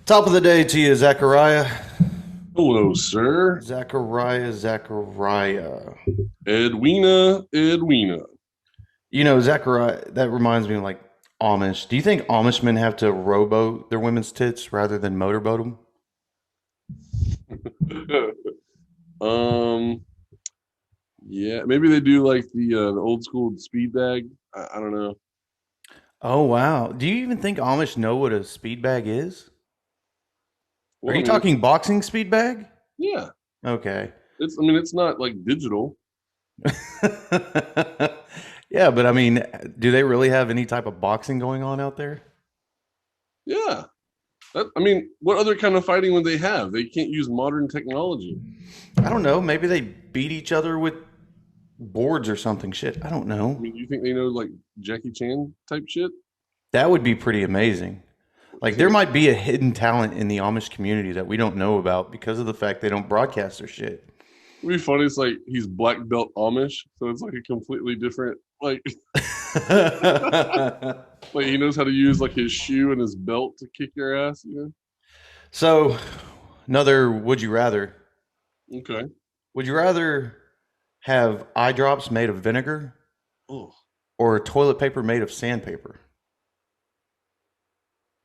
Top of the day to you, Zachariah. Hello, sir. Zachariah. Edwina. Zachariah, that reminds me of like Amish. Do you think Amish men have to rowboat their women's tits rather than motorboat them? um, yeah, maybe they do like the old school speed bag. I don't know. Oh, wow. Do you even think Amish know what a speed bag is? Are Well, I you mean, talking boxing speed bag? yeah, Okay. it's not like digital. Yeah, but I mean, do they really have any type of boxing going on out there? Yeah, what other kind of fighting would they have? They can't use modern technology. I don't know. Maybe they beat each other with boards or something. Shit. I don't I know. mean, do you think they know like Jackie Chan type shit? That would be pretty amazing. Like there might be a hidden talent in the Amish community that we don't know about because of the fact they don't broadcast their shit. It'd be funny. It's like he's black belt Amish, so it's like a completely different like like he knows how to use like his shoe and his belt to kick your ass. So, another would you rather? Okay. Would you rather have eye drops made of vinegar Oh, or toilet paper made of sandpaper?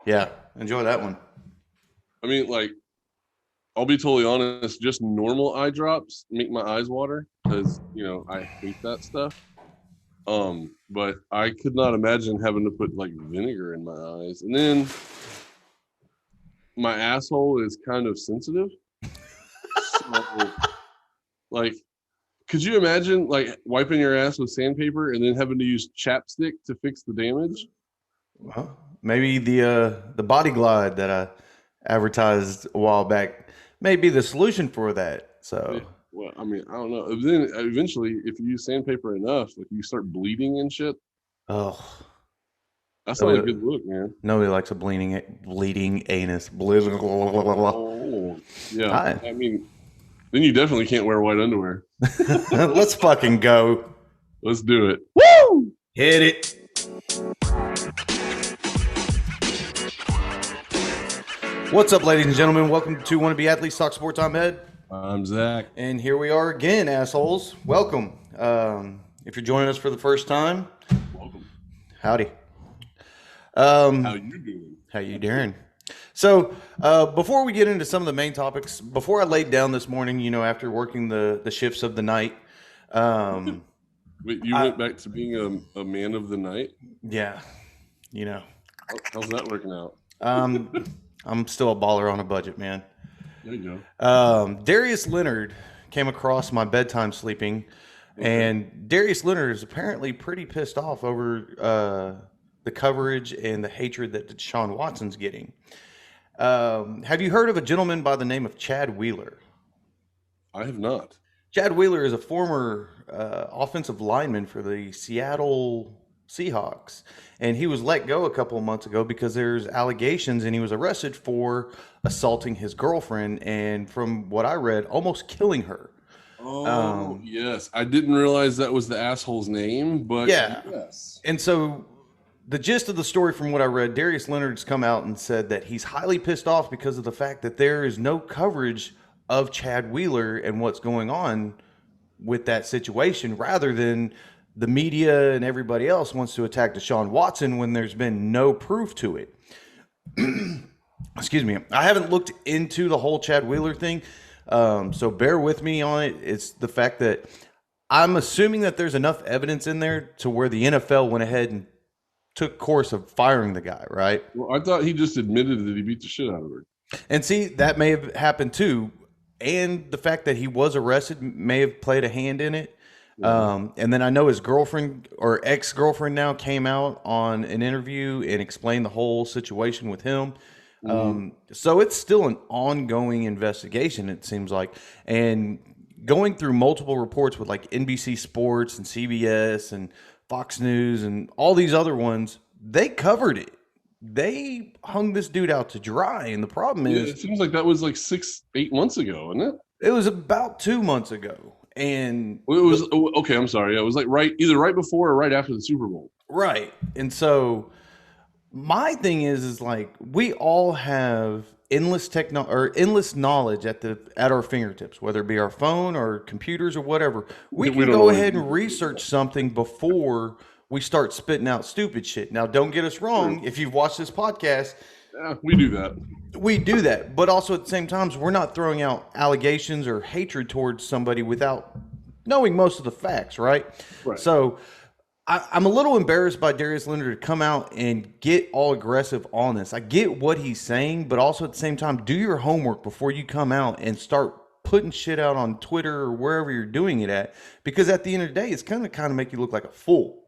Yeah, enjoy that one. like I'll be totally honest. Just normal eye drops make my eyes water because I hate that stuff. But I could not imagine having to put like vinegar in my eyes, and then my asshole is kind of sensitive. So, like, could you imagine like wiping your ass with sandpaper and then having to use chapstick to fix the damage? Well, maybe the body glide that I advertised a while back may be the solution for that. Yeah. So, Well, I don't know. Then eventually, if you use sandpaper enough, like you start bleeding and shit. oh, That's not a nobody, good look, man. nobody likes a bleeding anus. Blah. Oh, yeah. I, Then you definitely can't wear white underwear. let's fucking go. Let's do it. Woo! Hit it. What's up, ladies and gentlemen? Welcome to Wannabe Athletes Talk Sports. I'm Ed. I'm Zach. And here we are again, assholes. Welcome. If you're joining us for the first time, Welcome. howdy. How you doing? How you doing? So, before we get into some of the main topics, before I laid down this morning, after working the shifts of the night, Wait, you went back to being a man of the night? yeah, you know, How's that working out? I'm still a baller on a budget, man. There you Darius Leonard came across my bedtime sleeping, and Darius Leonard is apparently pretty pissed off over the coverage and the hatred that Deshaun Watson's getting. Have you heard of a gentleman by the name of Chad Wheeler? I have not. Chad Wheeler is a former offensive lineman for the Seattle Seahawks, and he was let go a couple of months ago because there's allegations, and he was arrested for assaulting his girlfriend, and from what I read, almost killing her. Oh, yes. I didn't realize that was the asshole's name, but Yeah. yes. And so the gist of the story from what I read, Darius Leonard's come out and said that he's highly pissed off because of the fact that there is no coverage of Chad Wheeler and what's going on with that situation, rather than the media and everybody else wants to attack Deshaun Watson when there's been no proof to it. Excuse me. I haven't looked into the whole Chad Wheeler thing, so bear with me on it. It's the fact that I'm assuming that there's enough evidence in there to where the NFL went ahead and took course of firing the guy, right? Well, I thought he just admitted that he beat the shit out of her. And see, that may have happened too. And the fact that he was arrested may have played a hand in it. And then I know his girlfriend or ex-girlfriend now came out on an interview and explained the whole situation with him. So it's still an ongoing investigation, it seems like. And going through multiple reports with like NBC Sports and CBS and Fox News and all these other ones, they covered it. They hung this dude out to dry. And the problem Yeah, is, it seems like that was like 8 months ago, isn't it? it was about 2 months ago. And Well, it was okay. I'm sorry. Yeah, it was like either right before or right after the Super Bowl. right. And so My thing is like we all have endless knowledge at our fingertips, whether it be our phone or computers or whatever. We We can don't go always ahead use and it. research something before we start spitting out stupid shit. Now, don't get us True. wrong. If you've watched this podcast, Yeah, we do that. we do that, but also at the same time, we're not throwing out allegations or hatred towards somebody without knowing most of the facts, right? Right. So I'm a little embarrassed by Darius Leonard to come out and get all aggressive on this. I get what he's saying, but also at the same time, do your homework before you come out and start putting shit out on Twitter or wherever you're doing it at, because at the end of the day, it's going to kind of make you look like a fool.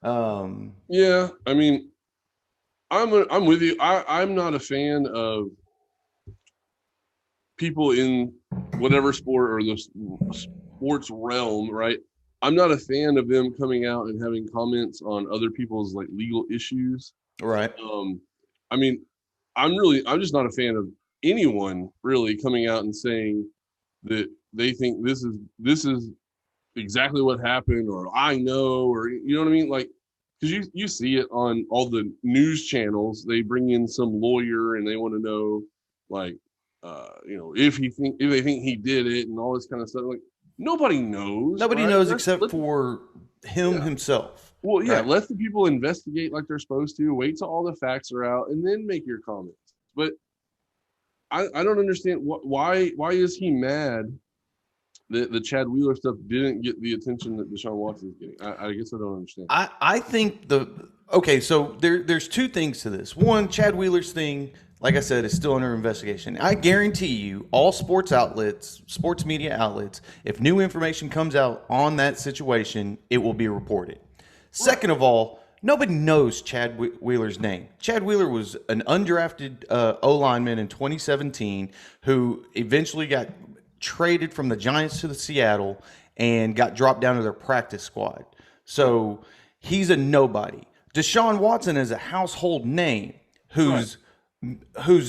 Yeah, I mean, I'm with you. I'm not a fan of people in whatever sport or the sports realm, right? I'm not a fan of them coming out and having comments on other people's like legal issues. Right. I mean, I'm just not a fan of anyone really coming out and saying that they think this is exactly what happened, or I know, or you know what I mean, like because you see it on all the news channels. They bring in some lawyer and they want to know, like, if they think he did it and all this kind of stuff. Like nobody knows, Nobody right? knows except for him Yeah. himself. Well, yeah, Right? let the people investigate like they're supposed to. Wait till all the facts are out, and then make your comments. But I don't understand why is he mad that the Chad Wheeler stuff didn't get the attention that Deshaun Watson is getting? I guess I don't understand. I think okay, so there's two things to this. One, Chad Wheeler's thing, like I said, is still under investigation. I guarantee you, all sports outlets, sports media outlets, if new information comes out on that situation, it will be reported. Second of all, nobody knows Chad Wheeler's name. Chad Wheeler was an undrafted O lineman in 2017 who eventually got traded from the Giants to the Seattle and got dropped down to their practice squad. So he's a nobody. Deshaun Watson is a household name whose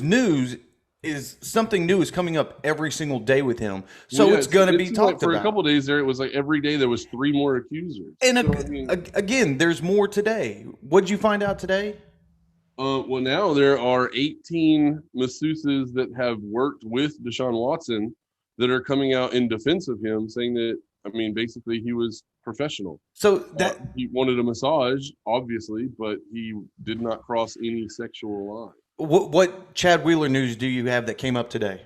news is something new is coming up every single day with him. So Yeah, it's going to be seemed talked for about. a couple of days there. It was like every day there was 3 more accusers. And So, I mean, again, there's more today. What'd you find out today? well, now there are 18 masseuses that have worked with Deshaun Watson that are coming out in defense of him, saying that basically he was professional. So that He wanted a massage, obviously, but he did not cross any sexual line. what Chad Wheeler news do you have that came up today?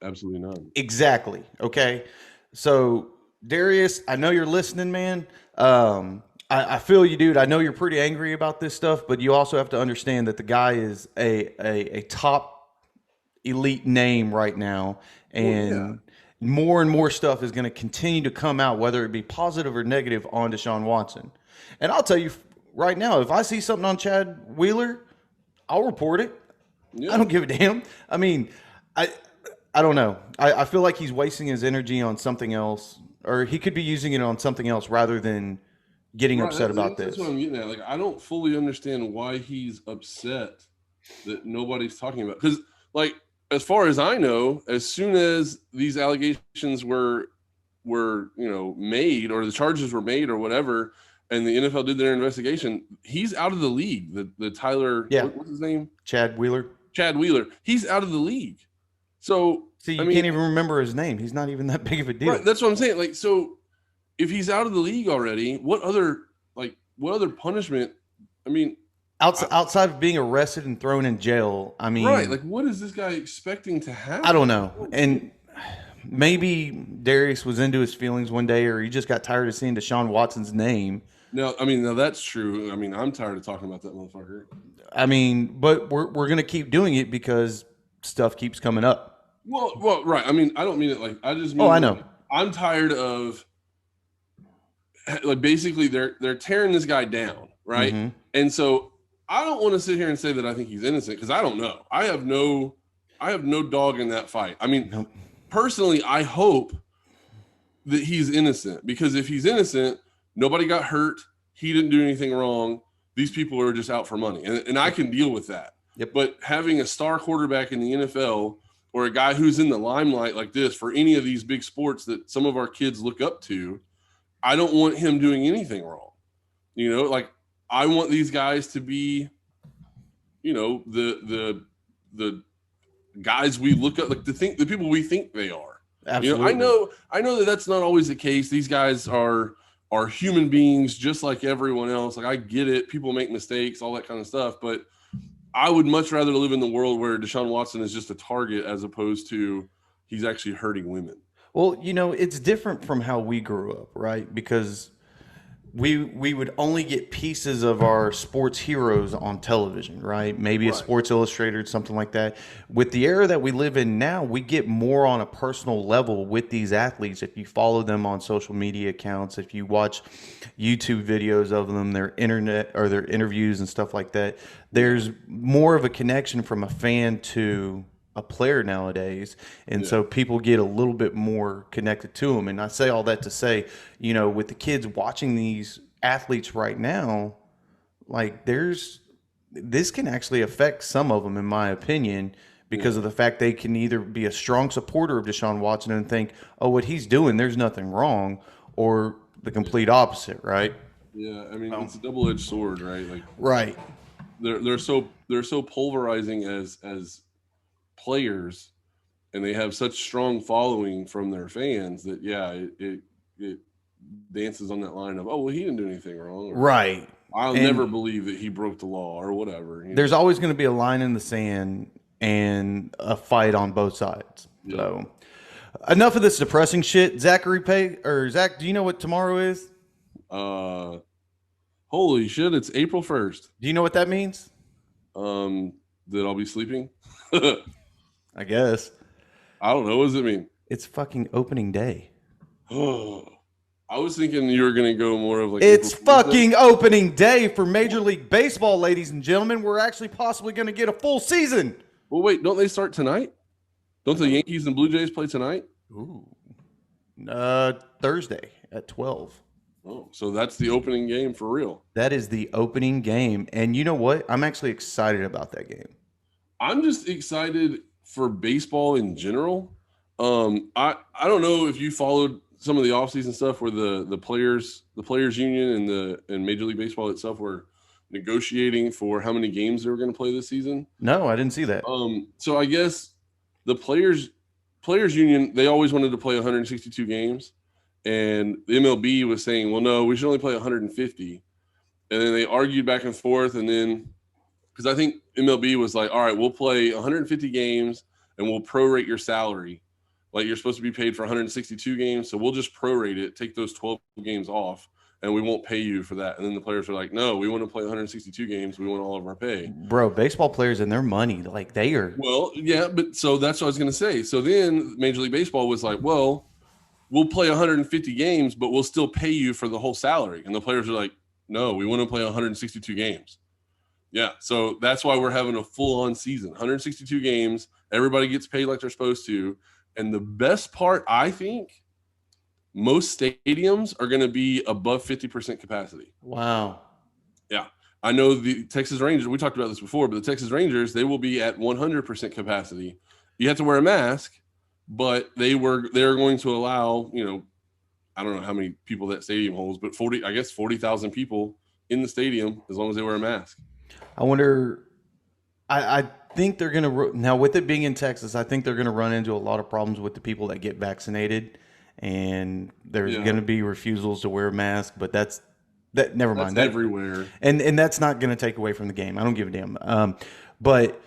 Absolutely none. Exactly. Okay. So Darius, I know you're listening, man. I feel you, dude. I know you're pretty angry about this stuff, but you also have to understand that the guy is a top elite name right now, and more and more stuff is going to continue to come out, whether it be positive or negative, on Deshaun Watson. And I'll tell you right now, if I see something on Chad Wheeler, I'll report it. Yeah. I don't give a damn. I mean, I don't know. I feel like he's wasting his energy on something else, or he could be using it on something else rather than getting upset about this. That's what I'm getting at. Like, I don't fully understand why he's upset that nobody's talking about. Because, like, as far as I know, as soon as these allegations were made, or the charges were made, or whatever, and the NFL did their investigation, he's out of the league. The Tyler, what's his name? Chad Wheeler. He's out of the league. So see, you can't even remember his name. He's not even that big of a deal. Right, that's what I'm saying. Like, so if he's out of the league already, what other punishment? Outside of being arrested and thrown in jail, right? Like, what is this guy expecting to happen? I don't know. And maybe Darius was into his feelings one day, or he just got tired of seeing Deshaun Watson's name. No, that's true. I'm tired of talking about that motherfucker. But we're gonna keep doing it because stuff keeps coming up. Well, right. I don't mean it like I just mean. Oh, I know. I'm tired of like basically they're tearing this guy down, right? Mm-hmm. And so I don't want to sit here and say that I think he's innocent because I don't know. I have no dog in that fight. Personally, I hope that he's innocent, because if he's innocent, nobody got hurt. He didn't do anything wrong. These people are just out for money, and I can deal with that. Yep. But having a star quarterback in the NFL, or a guy who's in the limelight like this for any of these big sports that some of our kids look up to, I don't want him doing anything wrong. Like, I want these guys to be, you know, the guys we look up, like the people we think they are. Absolutely. You know, I know that that's not always the case. These guys are human beings just like everyone else. Like I get it, people make mistakes, all that kind of stuff, but I would much rather live in the world where Deshaun Watson is just a target as opposed to he's actually hurting women. Well, you know, it's different from how we grew up, right? Because we would only get pieces of our sports heroes on television, right? Maybe a Right. Sports Illustrated, something like that. With the era that we live in now, we get more on a personal level with these athletes. If you follow them on social media accounts, if you watch YouTube videos of them, their internet or their interviews and stuff like that, there's more of a connection from a fan to a player nowadays, and so people get a little bit more connected to them. And I say all that to say, you know, with the kids watching these athletes right now, like this can actually affect some of them, in my opinion, because of the fact they can either be a strong supporter of Deshaun Watson and think, oh, what he's doing, there's nothing wrong, or the complete opposite, right? Yeah, I mean it's a double-edged sword, right? Like Right. they're so pulverizing as players, and they have such strong following from their fans that it dances on that line of, oh well, he didn't do anything wrong, or, Right. I'll And never believe that he broke the law or whatever. there's always going to be a line in the sand and a fight on both sides. Yeah. So enough of this depressing shit. Zach, do you know what tomorrow is? Holy shit, it's April 1st. Do you know what that means? That I'll be sleeping. I guess I don't know. What does it mean? it's fucking opening day. I was thinking you were gonna go more of like It's April Fool's Day. fucking opening day for Major League Baseball, ladies and gentlemen. We're actually possibly going to get a full season. Well, wait, don't they start tonight? Don't the Yankees and Blue Jays play tonight? Ooh. Thursday at 12. Oh, so that's the opening game for real. That is the opening game. And you know what? I'm actually excited about that game. I'm just excited for baseball in general. I don't know if you followed some of the offseason stuff where the players union and Major League Baseball itself were negotiating for how many games they were going to play this season. No, I didn't see that. So I guess the players union, they always wanted to play 162 games, and the MLB was saying, well, no, we should only play 150. And then they argued back and forth, and then because I think MLB was like, all right, we'll play 150 games and we'll prorate your salary. Like you're supposed to be paid for 162 games, so we'll just prorate it, take those 12 games off, and we won't pay you for that. And then the players are like, no, we want to play 162 games. We want all of our pay. Bro, baseball players and their money, like they are. Well, yeah, but so that's what I was going to say. So then Major League Baseball was like, well, we'll play 150 games, but we'll still pay you for the whole salary. And the players are like, no, we want to play 162 games. Yeah, so that's why we're having a full-on season, 162 games. Everybody gets paid like they're supposed to. And the best part, I think, most stadiums are going to be above 50% capacity. Wow. Yeah. I know the Texas Rangers, we talked about this before, but the Texas Rangers, they will be at 100% capacity. You have to wear a mask, but they're going to allow, you know, I don't know how many people that stadium holds, but 40,000 people in the stadium as long as they wear a mask. I wonder, I think they're going to, now with it being in Texas, I think they're going to run into a lot of problems with the people that get vaccinated, and there's going to be refusals to wear a mask, but never mind. That's everywhere. And that's not going to take away from the game. I don't give a damn. But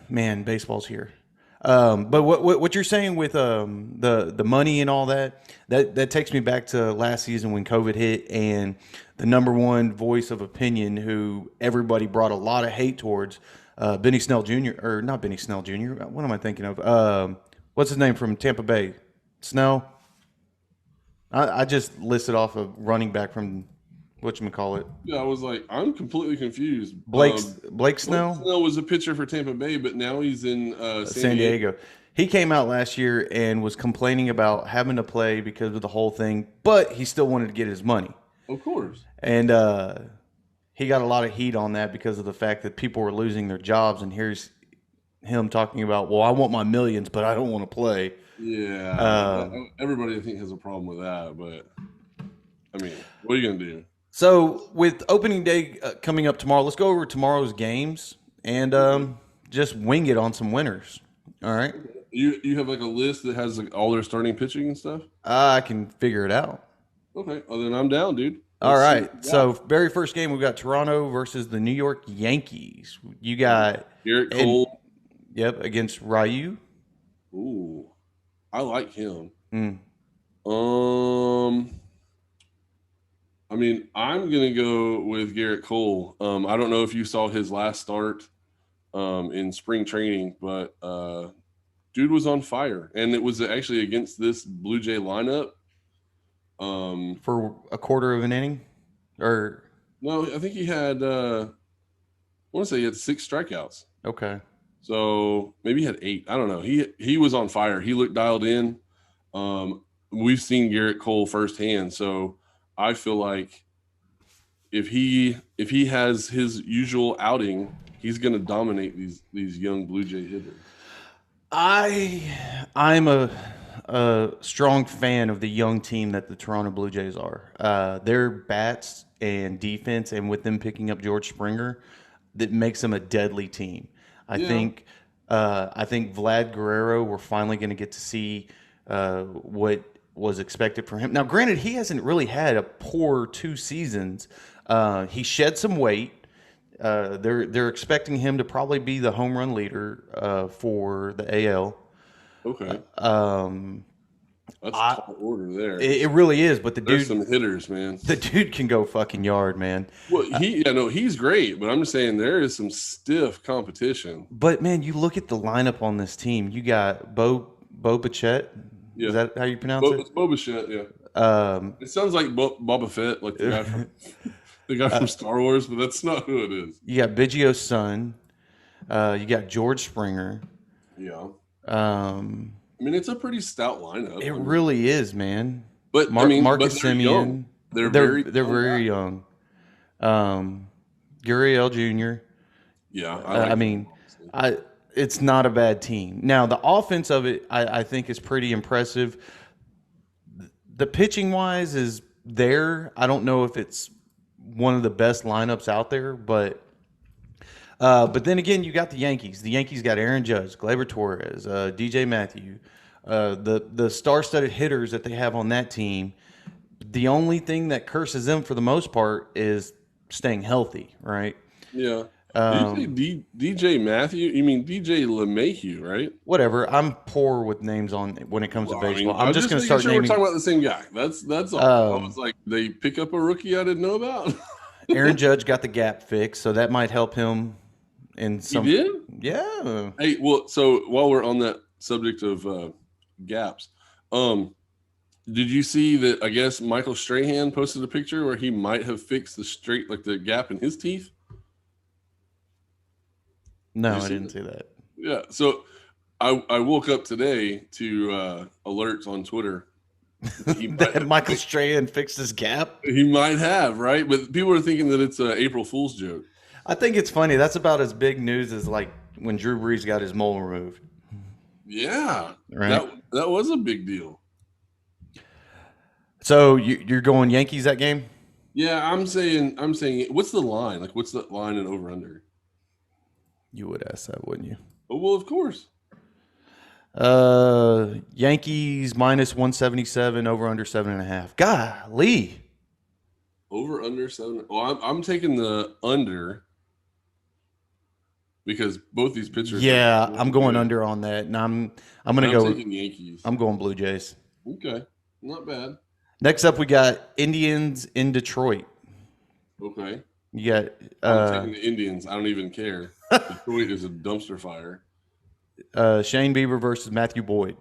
baseball's here. But what you're saying with the money and all that takes me back to last season when COVID hit, and the number one voice of opinion who everybody brought a lot of hate towards, Benny Snell Jr. or not Benny Snell Jr. What am I thinking of? What's his name from Tampa Bay? Snell. I just listed off a running back from whatchamacallit. Yeah, I was like, I'm completely confused. Blake Snell? Blake Snell was a pitcher for Tampa Bay, but now he's in San Diego. He came out last year and was complaining about having to play because of the whole thing, but he still wanted to get his money. Of course. And he got a lot of heat on that because of the fact that people were losing their jobs, and here's him talking about, well, I want my millions, but I don't want to play. Yeah. Everybody, I think, has a problem with that, but I mean, what are you going to do? So with opening day coming up tomorrow, let's go over tomorrow's games and just wing it on some winners. All right, You have like a list that has like all their starting pitching and stuff. I can figure it out. Okay, well then I'm down, dude. All Let's see right. what you So got. very first game, we've got Toronto versus the New York Yankees. You got Garrett and Cole. yep against Ryu. Ooh, I like him. Mm. Um, I mean, I'm gonna go with Garrett Cole. I don't know if you saw his last start in spring training, but dude was on fire, and it was actually against this Blue Jay lineup. For a quarter of an inning, or No, I think he had. I want to say he had 6 strikeouts. okay. So maybe he had 8. I don't know. He was on fire. He looked dialed in. We've seen Garrett Cole firsthand, so I feel like if he has his usual outing, he's going to dominate these young Blue Jay hitters. I'm a strong fan of the young team that the Toronto Blue Jays are. Their bats and defense, and with them picking up George Springer, that makes them a deadly team. I Yeah. think I think Vlad Guerrero, we're finally going to get to see what was expected from him. Now, granted, he hasn't really had a poor 2 seasons. He shed some weight. They're expecting him to probably be the home run leader for the AL. Okay, Um, that's I, tall order there. it really is, but There's some hitters, man. the dude can go fucking yard, man. Well, he's great, but I'm just saying there is some stiff competition. But man, you look at the lineup on this team. You got Bo Bichette. Yeah, Is that how you pronounce it? It's Boba Fett. Yeah, Um, it sounds like Boba Fett, like the guy from Star Wars, but that's not who it is. you got Biggio's son. You got George Springer. Yeah, Um, I mean it's a pretty stout lineup. it really is, man. But I mean, but Marcus they're young. Simeon. They're They're very very young. Gurriel Jr. Yeah, I mean, it's not a bad team. Now the offense of it, I think, is pretty impressive. The pitching wise is there. I don't know if it's one of the best lineups out there, but then again, you got the Yankees. The Yankees got Aaron Judge, Gleyber Torres, DJ Matthew, the star-studded hitters that they have on that team. The only thing that curses them for the most part is staying healthy, right? Yeah. Did you say DJ Matthew? You mean DJ LeMahieu, right? Whatever. I'm poor with names on when it comes to baseball. I'm just going to start sure naming. we're talking about the same guy. That's all. I was like, they pick up a rookie I didn't know about. Aaron Judge got the gap fixed, so that might help him in some. He did? Yeah. Hey, well, so while we're on that subject of gaps, did you see that? I guess Michael Strahan posted a picture where he might have fixed the gap in his teeth. No, I didn't see that. Yeah. So I woke up today to alerts on Twitter. That Michael Strahan fixed his gap. He might have, right? But people are thinking that it's an April Fool's joke. I think it's funny. That's about as big news as like when Drew Brees got his mole removed. Yeah. Right. That was a big deal. So you're going Yankees that game? Yeah, I'm saying what's the line? Like what's the line and over under? You would ask that, wouldn't you? Oh, well, of course. Yankees minus 177, over under 7.5. Golly. Over under 7. Well, I'm taking the under because both these pitchers. Yeah, I'm going under on that, and I'm going to go. Taking Yankees. I'm going Blue Jays. Okay, not bad. Next up, we got Indians in Detroit. Okay. You got. I'm taking the Indians. I don't even care. Detroit is a dumpster fire. Shane Bieber versus Matthew Boyd.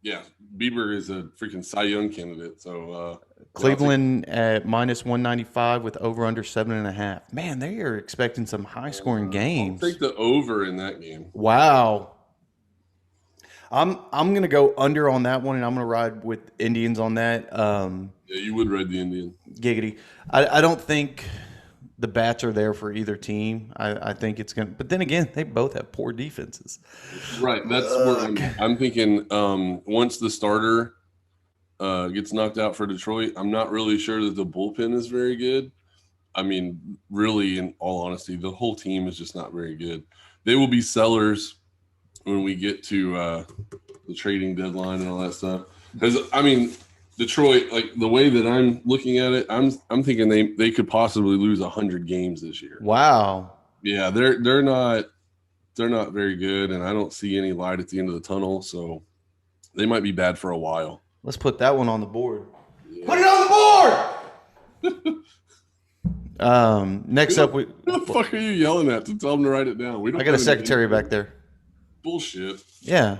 Yeah, Bieber is a freaking Cy Young candidate. So Cleveland at minus 195 with over under 7.5. Man, they are expecting some high scoring games. I'll take the over in that game. Wow. I'm gonna go under on that one, and I'm gonna ride with Indians on that. Yeah, you would ride the Indians. Giggity. I don't think the bats are there for either team. I think it's gonna, but then again, they both have poor defenses. Right. That's where I'm thinking. Once the starter gets knocked out for Detroit, I'm not really sure that the bullpen is very good. I mean, really, in all honesty, the whole team is just not very good. They will be sellers when we get to the trading deadline and all that stuff. Because I mean, Detroit, like the way that I'm looking at it, I'm thinking they could possibly lose 100 games this year. Wow. Yeah, they're not very good, and I don't see any light at the end of the tunnel. So they might be bad for a while. Let's put that one on the board. Yeah. Put it on the board. Next up, Who the fuck are you yelling at to tell them to write it down? We don't I got a have secretary back there. Bullshit. Yeah.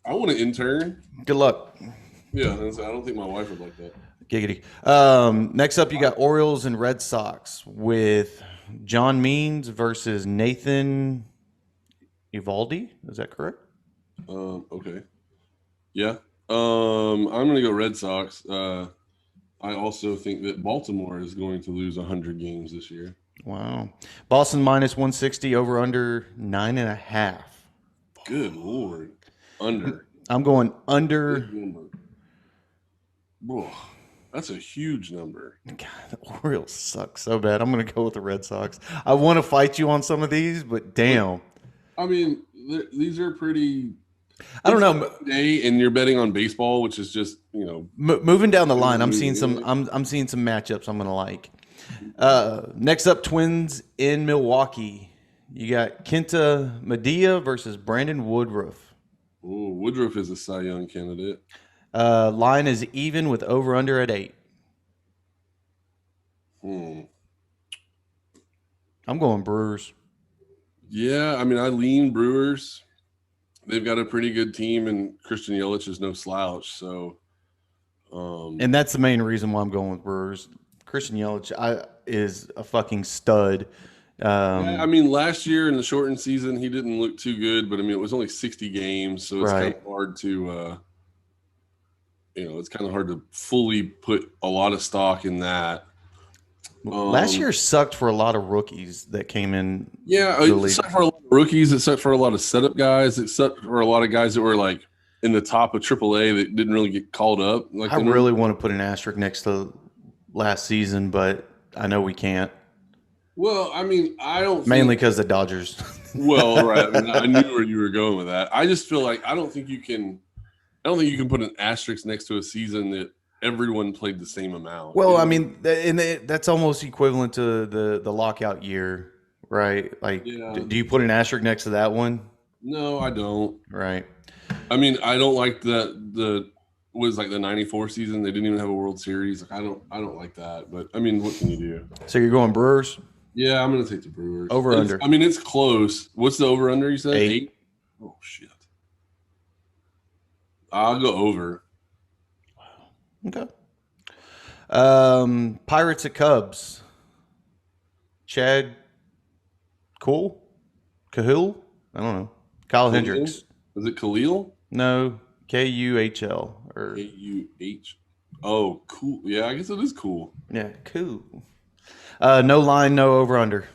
I want an intern. Good luck. Yeah, I don't think my wife would like that. Giggity. Next up, you got Orioles and Red Sox with John Means versus Nathan Eovaldi. Is that correct? Okay. Yeah. I'm gonna go Red Sox. I also think that Baltimore is going to lose 100 games this year. Wow. Boston minus 160, over under 9.5. Good Lord. Under. I'm going under. Big number. Whoa, that's a huge number. God, the Orioles suck so bad. I'm going to go with the Red Sox. I want to fight you on some of these, but damn. I mean, these are pretty. I don't know. Day, and you're betting on baseball, which is just, you know, moving down the line. I'm seeing some. I'm seeing some matchups I'm going to like. Next up, Twins in Milwaukee. You got Kenta Medea versus Brandon Woodruff. Oh, Woodruff is a Cy Young candidate. Line is even with over under at 8. I'm going Brewers. Yeah, I mean, I lean Brewers. They've got a pretty good team, and Christian Yelich is no slouch. So, and that's the main reason why I'm going with Brewers. Christian Yelich is a fucking stud. I mean, last year in the shortened season, he didn't look too good, but I mean, it was only 60 games, so it's kind of hard to, it's kind of hard to fully put a lot of stock in that. Last year sucked for a lot of rookies that came in. Yeah, it sucked for a lot of rookies. It sucked for a lot of setup guys. It sucked for a lot of guys that were like in the top of AAA that didn't really get called up. Like, I really want to put an asterisk next to last season, but I know we can't. Well, I mean, I don't mainly because the Dodgers. Well, right. I mean, I knew where you were going with that. I just feel like I don't think you can put an asterisk next to a season that everyone played the same amount. Well, I mean, that's almost equivalent to the lockout year, right? Like, do you put an asterisk next to that one? No, I don't. Right. I mean, I don't like the 94 season. They didn't even have a World Series. Like, I don't like that. But I mean, what can you do? So you're going Brewers? Yeah, I'm going to take the Brewers. Over under. I mean, it's close. What's the over under? You said 8. Oh shit. I'll go over. Okay. Pirates at Cubs. Chad Cool? Cahill? I don't know. Kyle Hendricks. Is it Khalil? No. Kuhl. Or Kuh. Oh, cool. Yeah, I guess it is cool. Yeah, cool. No line, no over under.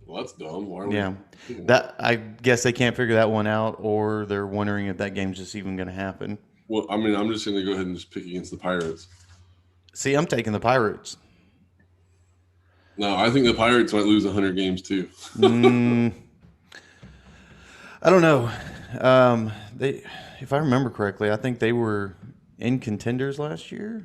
Well, that's dumb. Why are that I guess they can't figure that one out, or they're wondering if that game's just even going to happen. Well, I mean, I'm just going to go ahead and just pick against the Pirates. See, I'm taking the Pirates. No, I think the Pirates might lose 100 games too. I don't know. If I remember correctly, I think they were in contenders last year,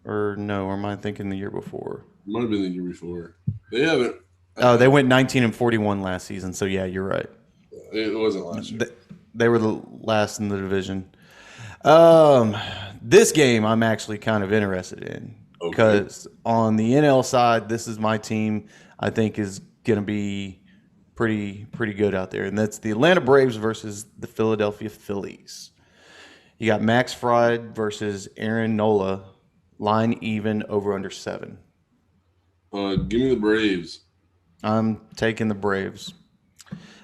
or no? Or am I thinking the year before? It might have been the year before. They haven't. Oh, they went 19-41 last season. So yeah, you're right. It wasn't last year. They were the last in the division. This game I'm actually kind of interested in because on the NL side, this is my team. I think is going to be pretty good out there, and that's the Atlanta Braves versus the Philadelphia Phillies. You got Max Fried versus Aaron Nola. Line even, over under 7. Give me the Braves. I'm taking the Braves.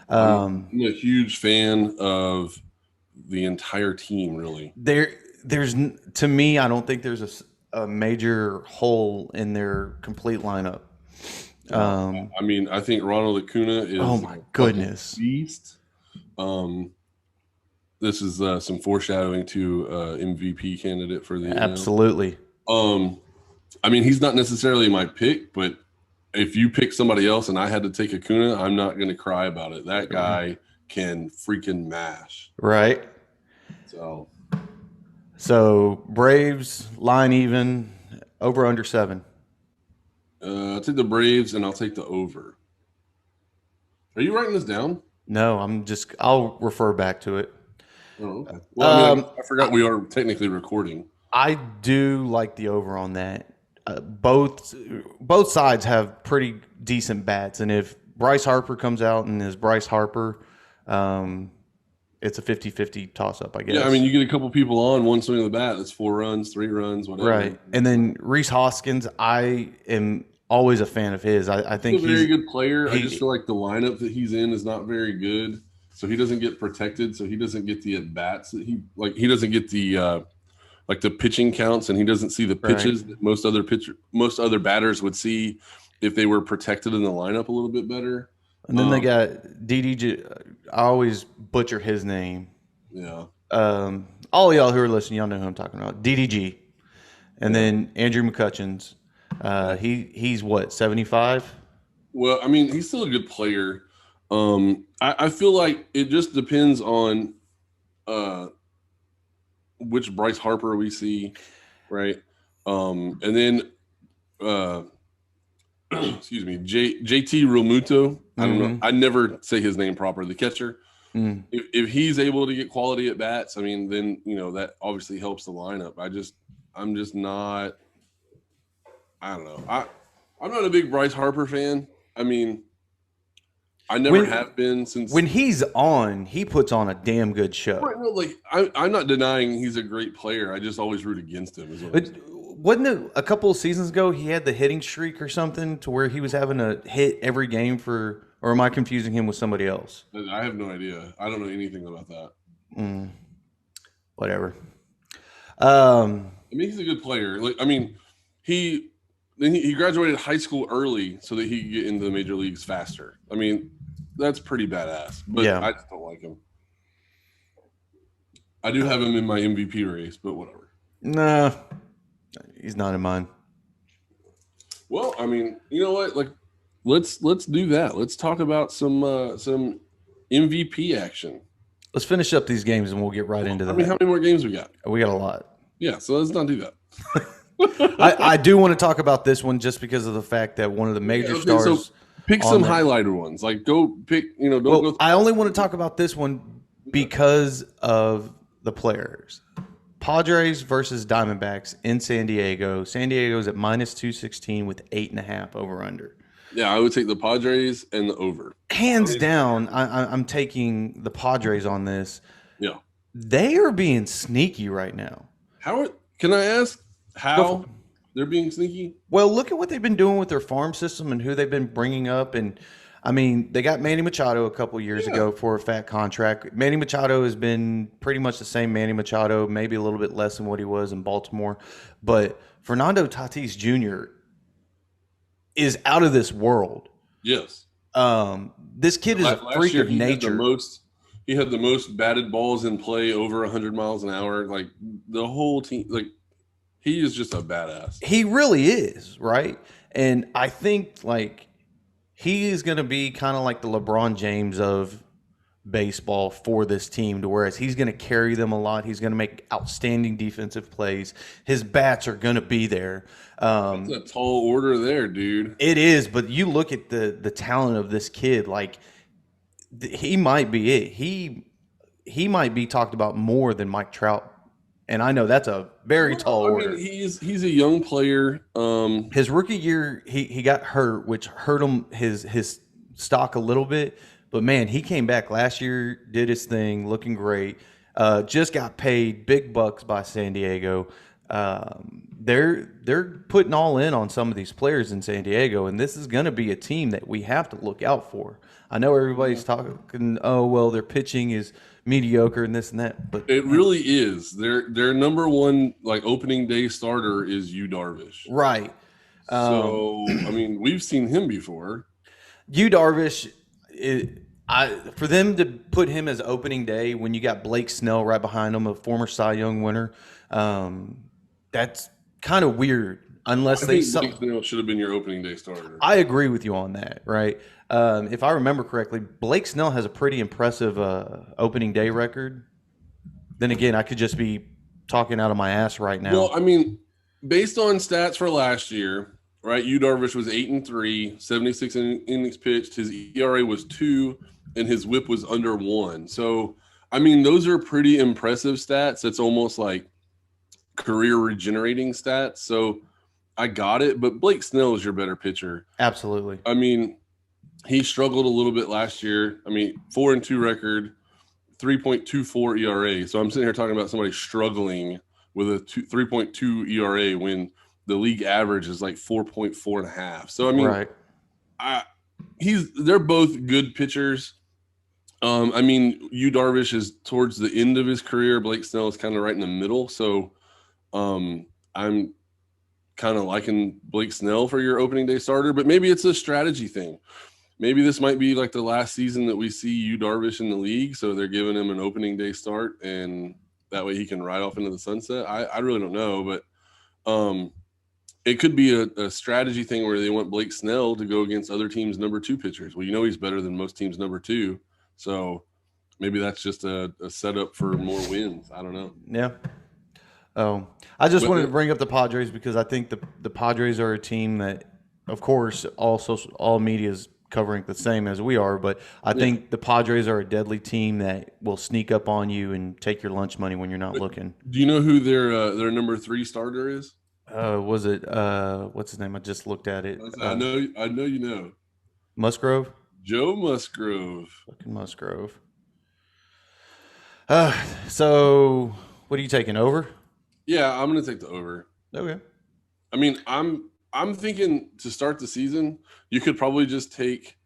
I'm a huge fan of the entire team, really. There's to me, I don't think there's a major hole in their complete lineup. I mean, I think Ronald Acuna is oh my goodness beast. This is some foreshadowing to MVP candidate for the absolutely. I mean, he's not necessarily my pick, but if you pick somebody else and I had to take Acuna, I'm not going to cry about it. That guy can freaking mash. Right. So Braves line even over under 7. I'll take the Braves and I'll take the over. Are you writing this down? No, I'll refer back to it. Oh, okay. Well, I mean, I forgot we are technically recording. I do like the over on that. Both sides have pretty decent bats, and if Bryce Harper comes out and is Bryce Harper, it's a 50-50 toss-up, I guess. Yeah, I mean, you get a couple people on one swing of the bat. That's 4 runs, 3 runs, whatever. Right. And then Rhys Hoskins, I am always a fan of his. I think he's a very good player. I just feel like the lineup that he's in is not very good, so he doesn't get protected. So he doesn't get the at bats that he doesn't get the like the pitching counts, and he doesn't see the pitches that most other batters would see if they were protected in the lineup a little bit better. And then they got DDG. I always butcher his name. Yeah. All of y'all who are listening, y'all know who I'm talking about. DDG. And then Andrew McCutchens. He's what, 75? Well, I mean, he's still a good player. I feel like it just depends on which Bryce Harper we see, right? And then excuse me, JT Realmuto. I don't know. I never say his name proper. The catcher. If he's able to get quality at bats, I mean, then that obviously helps the lineup. I'm just not. I don't know. I'm not a big Bryce Harper fan. I mean, I never have been since. When he's on, he puts on a damn good show. Right, no, like I'm not denying he's a great player. I just always root against him. Wasn't it a couple of seasons ago he had the hitting streak or something to where he was having to hit every game for? Or am I confusing him with somebody else? I have no idea. I don't know anything about that. Whatever. I mean, he's a good player. Like, I mean, he graduated high school early so that he could get into the major leagues faster. I mean, that's pretty badass. But I just don't like him. I do have him in my MVP race, but whatever. Nah, he's not in mine. Well, I mean, you know what? Like, let's do that. Let's talk about some MVP action. Let's finish up these games and we'll get right into that. I mean, how many more games we got? We got a lot. Yeah, so let's not do that. I do want to talk about this one just because of the fact that one of the major stars. So pick some highlighter ones. Like, go pick. Don't go. I only want to talk about this one because of the players. Padres versus Diamondbacks in San Diego. San Diego's at -216 with 8.5 over under. Yeah, I would take the Padres and the over. Hands down, I'm taking the Padres on this. Yeah. They are being sneaky right now. Can I ask how they're being sneaky? Well, look at what they've been doing with their farm system and who they've been bringing up. And, I mean, they got Manny Machado a couple years ago for a fat contract. Manny Machado has been pretty much the same Manny Machado, maybe a little bit less than what he was in Baltimore. But Fernando Tatis Jr. is out of this world. Yes. This kid is a freak of nature. He had the most batted balls in play over 100 miles an hour. Like, the whole team, like, he is just a badass. He really is, right? And I think, like, he is going to be kind of like the LeBron James of baseball for this team, to whereas he's going to carry them a lot. He's going to make outstanding defensive plays. His bats are going to be there. That's a tall order there, dude. It is, but you look at the talent of this kid, like, he might be it. He might be talked about more than Mike Trout. And I know that's a very tall order. He's a young player. His rookie year, he got hurt, which hurt him his stock a little bit. But man, he came back last year, did his thing, looking great. Just got paid big bucks by San Diego. They're putting all in on some of these players in San Diego, and this is going to be a team that we have to look out for. I know everybody's talking, oh well, their pitching is mediocre and this and that, but it really is. Their number one opening day starter is Yu Darvish, right? So I mean, we've seen him before. Yu Darvish, for them to put him as opening day when you got Blake Snell right behind him, a former Cy Young winner, that's kind of weird. unless I they think Blake Snell should have been your opening day starter. I agree with you on that, right? If I remember correctly, Blake Snell has a pretty impressive opening day record. Then again, I could just be talking out of my ass right now. Well, I mean, based on stats for last year, right? Yu Darvish was 8-3, 76 innings pitched. His ERA was 2, and his WHIP was under 1. So, I mean, those are pretty impressive stats. It's almost like career regenerating stats. So, I got it. But Blake Snell is your better pitcher. Absolutely. I mean, he struggled a little bit last year. I mean, 4-2 record, 3.24 ERA. So I'm sitting here talking about somebody struggling with a 3.2 ERA when the league average is like 4.4.5. So I mean, right. They're both good pitchers. I mean, Yu Darvish is towards the end of his career. Blake Snell is kind of right in the middle. So I'm kind of liking Blake Snell for your opening day starter, but maybe it's a strategy thing. Maybe this might be like the last season that we see Yu Darvish in the league, so they're giving him an opening day start, and that way he can ride off into the sunset. I really don't know, but it could be a strategy thing where they want Blake Snell to go against other teams' number 2 pitchers. Well, you know he's better than most teams' number 2, so maybe that's just a setup for more wins. I don't know. Yeah. Oh, I just wanted to bring up the Padres because I think the Padres are a team that, of course, all media is covering the same as we are, but I think the Padres are a deadly team that will sneak up on you and take your lunch money when you're not looking. Do you know who their number 3 starter is? Was it what's his name? I just looked at it. I know you know. Musgrove? Joe Musgrove. Fucking Musgrove. So what are you taking, over? Yeah, I'm gonna take the over. Okay. I mean, I'm thinking to start the season, you could probably just take,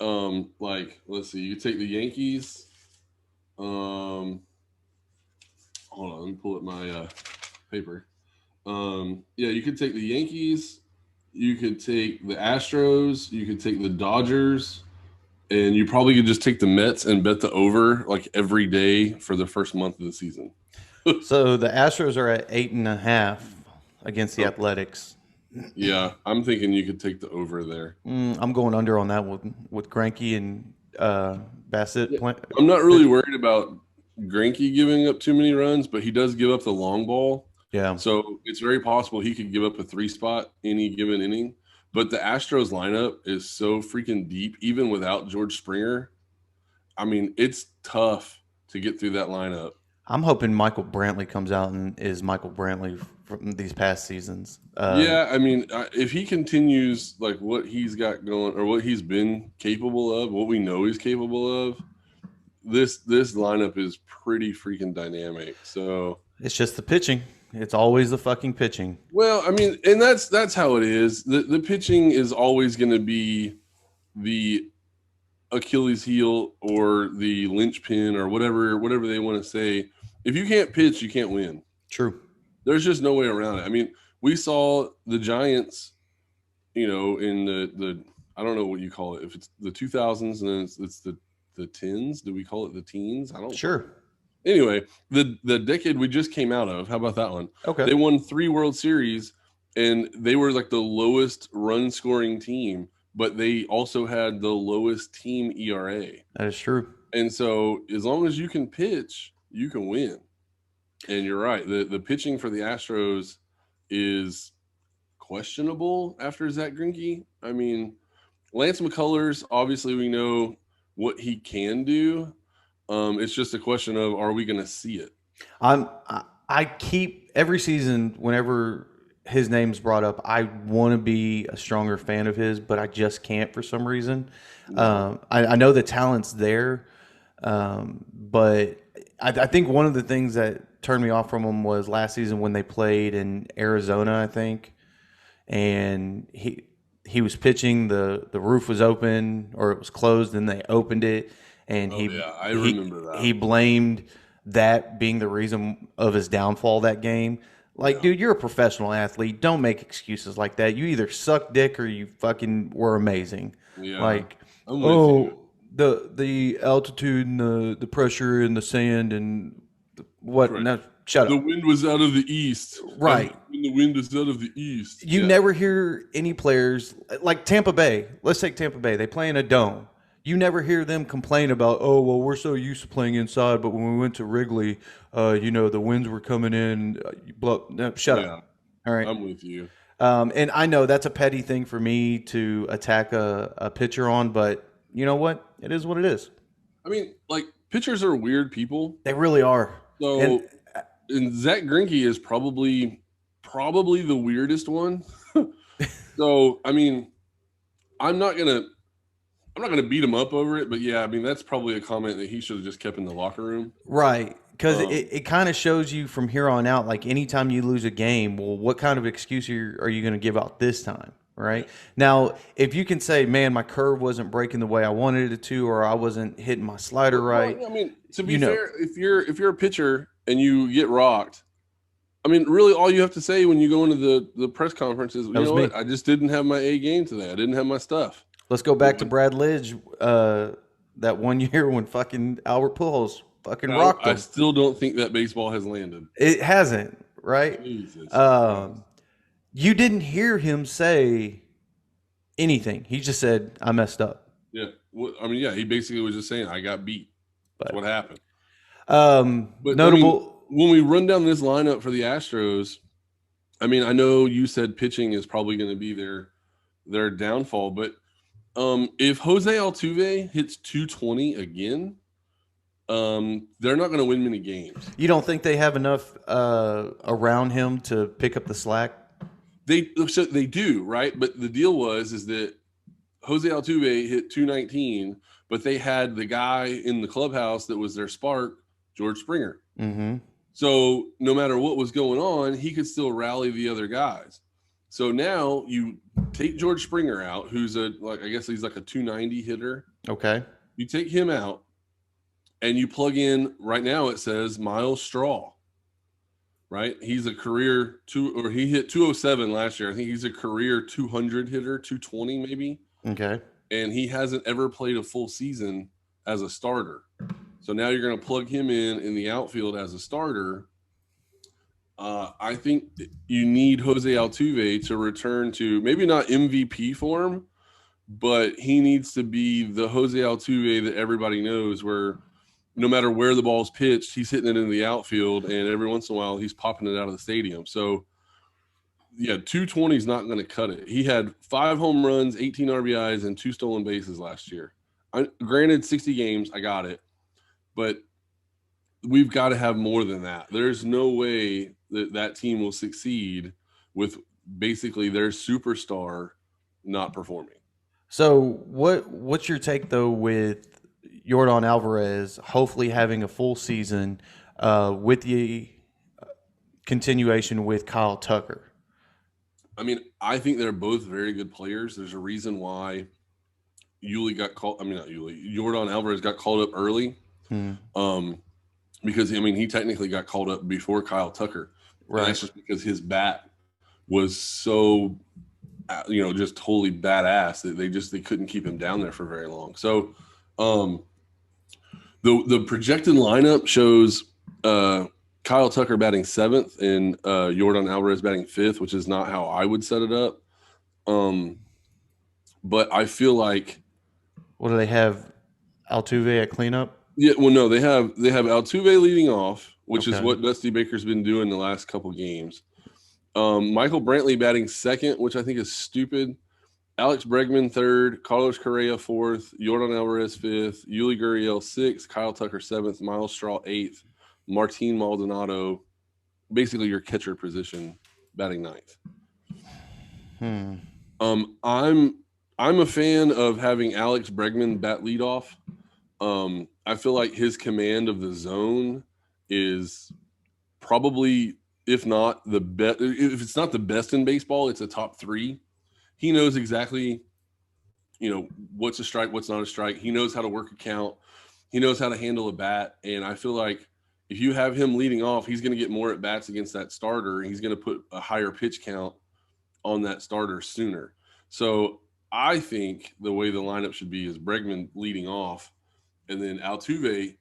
like, let's see, you could take the Yankees. Hold on, let me pull up my paper. Yeah, you could take the Yankees, you could take the Astros, you could take the Dodgers, and you probably could just take the Mets and bet the over like every day for the first month of the season. So the Astros are at 8.5 against the Athletics. Yeah, I'm thinking you could take the over there. I'm going under on that with Greinke and Bassett. Yeah, I'm not really worried about Greinke giving up too many runs, but he does give up the long ball. Yeah. So it's very possible he could give up a 3-spot any given inning. But the Astros lineup is so freaking deep, even without George Springer. I mean, it's tough to get through that lineup. I'm hoping Michael Brantley comes out and is Michael Brantley from these past seasons. Yeah, I mean, if he continues like what he's got going or what he's been capable of, what we know he's capable of, this lineup is pretty freaking dynamic. So it's just the pitching. It's always the fucking pitching. Well, I mean, and that's how it is. The pitching is always going to be the Achilles heel or the linchpin or whatever they want to say. If you can't pitch, you can't win. True. There's just no way around it. I mean, we saw the Giants, you know, in the I don't know what you call it. If it's the 2000s and then it's the tens, do we call it the teens? I don't. Sure. Anyway, the decade we just came out of, how about that one? Okay. They won 3 World Series, and they were like the lowest run scoring team, but they also had the lowest team ERA. That is true. And so as long as you can pitch, you can win. And you're right. The pitching for the Astros is questionable after Zach Greinke. I mean, Lance McCullers, obviously we know what he can do. It's just a question of, are we going to see it? I keep every season whenever his name's brought up, I want to be a stronger fan of his, but I just can't for some reason. I know the talent's there, but I think one of the things that turned me off from him was last season when they played in Arizona, I think, and he was pitching, the roof was open or it was closed, and they opened it. And I remember that. He blamed that being the reason of his downfall that game. Like, dude, you're a professional athlete. Don't make excuses like that. You either suck dick or you fucking were amazing. Yeah. Like, I'm with you. the altitude and the pressure and the sand and what? Right. Now, shut The up. wind was out of the east. Right. When the wind is out of the east. You never hear any players like Tampa Bay. Let's take Tampa Bay. They play in a dome. You never hear them complain about, oh, well, we're so used to playing inside, but when we went to Wrigley, the winds were coming in. No, shut Yeah, up. All right. I'm with you. And I know that's a petty thing for me to attack a pitcher on, but you know what? It is what it is. I mean, like pitchers are weird people. They really are. And So, and Zach Greinke is probably the weirdest one. So, I mean, I'm not gonna beat him up over it, but yeah, I mean that's probably a comment that he should have just kept in the locker room. right. Because it kind of shows you from here on out, like anytime you lose a game, well, what kind of excuse are you going to give out this time? Right. Now, if you can say, man, my curve wasn't breaking the way I wanted it to, or I wasn't hitting my slider right. Well, I mean, to be fair, if you're a pitcher and you get rocked, I mean, really all you have to say when you go into the press conference is, you know what, I just didn't have my A game today. I didn't have my stuff. Let's go back to Brad Lidge that one year when fucking Albert Pujols fucking rocked him. I still don't think that baseball has landed. It hasn't, right? Jesus. You didn't hear him say anything. He just said, I messed up. Yeah. Well, I mean, yeah, he basically was just saying, I got beat. That's what happened. But notable. I mean, when we run down this lineup for the Astros, I mean, I know you said pitching is probably going to be their downfall, but if Jose Altuve hits 220 again, they're not going to win many games. You don't think they have enough around him to pick up the slack? They do, right? But the deal is that Jose Altuve hit 219, but they had the guy in the clubhouse that was their spark, George Springer. Mm-hmm. So no matter what was going on, he could still rally the other guys. So now you take George Springer out, who's I guess he's like a 290 hitter. Okay. You take him out and you plug in, right now it says Miles Straw, right? He's a career he hit 207 last year. I think he's a career 200 hitter, 220 maybe. Okay. And he hasn't ever played a full season as a starter. So now you're going to plug him in the outfield as a starter. I think you need Jose Altuve to return to maybe not MVP form, but he needs to be the Jose Altuve that everybody knows, where no matter where the ball's pitched, he's hitting it in the outfield, and every once in a while he's popping it out of the stadium. So, yeah, 220 is not going to cut it. He had 5 home runs, 18 RBIs, and 2 stolen bases last year. Granted, 60 games, I got it. But we've got to have more than that. There's no way that team will succeed with basically their superstar not performing. So what's your take, though, with Yordan Alvarez hopefully having a full season with the continuation with Kyle Tucker? I mean, I think they're both very good players. There's a reason why Yordan Alvarez got called up early. Because he technically got called up before Kyle Tucker. Right. And that's just because his bat was so, just totally badass that they couldn't keep him down there for very long. So, the projected lineup shows Kyle Tucker batting 7th and Yordan Alvarez batting 5th, which is not how I would set it up. But I feel like, what do they have? Altuve at cleanup? Yeah, well, no, they have Altuve leading off, which is what Dusty Baker's been doing the last couple games. Michael Brantley batting 2nd, which I think is stupid. Alex Bregman 3rd, Carlos Correa 4th, Yordan Alvarez 5th, Yuli Gurriel 6th, Kyle Tucker 7th, Miles Straw 8th, Martin Maldonado, basically your catcher position, batting 9th. I'm a fan of having Alex Bregman bat leadoff. I feel like his command of the zone is probably, if not the best, if it's not the best in baseball, it's a top 3. He knows exactly, what's a strike, what's not a strike. He knows how to work a count. He knows how to handle a bat. And I feel like if you have him leading off, he's going to get more at bats against that starter. He's going to put a higher pitch count on that starter sooner. So I think the way the lineup should be is Bregman leading off, and then Altuve,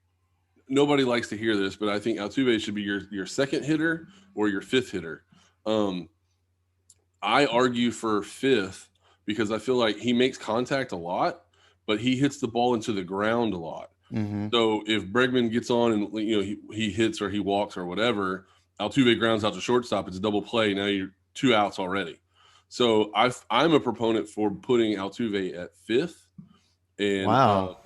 nobody likes to hear this, but I think Altuve should be your second hitter or your fifth hitter. I argue for fifth because I feel like he makes contact a lot, but he hits the ball into the ground a lot. Mm-hmm. So if Bregman gets on and he hits or he walks or whatever, Altuve grounds out to shortstop. It's a double play. Now you're 2 outs already. So I'm a proponent for putting Altuve at fifth, and Wow.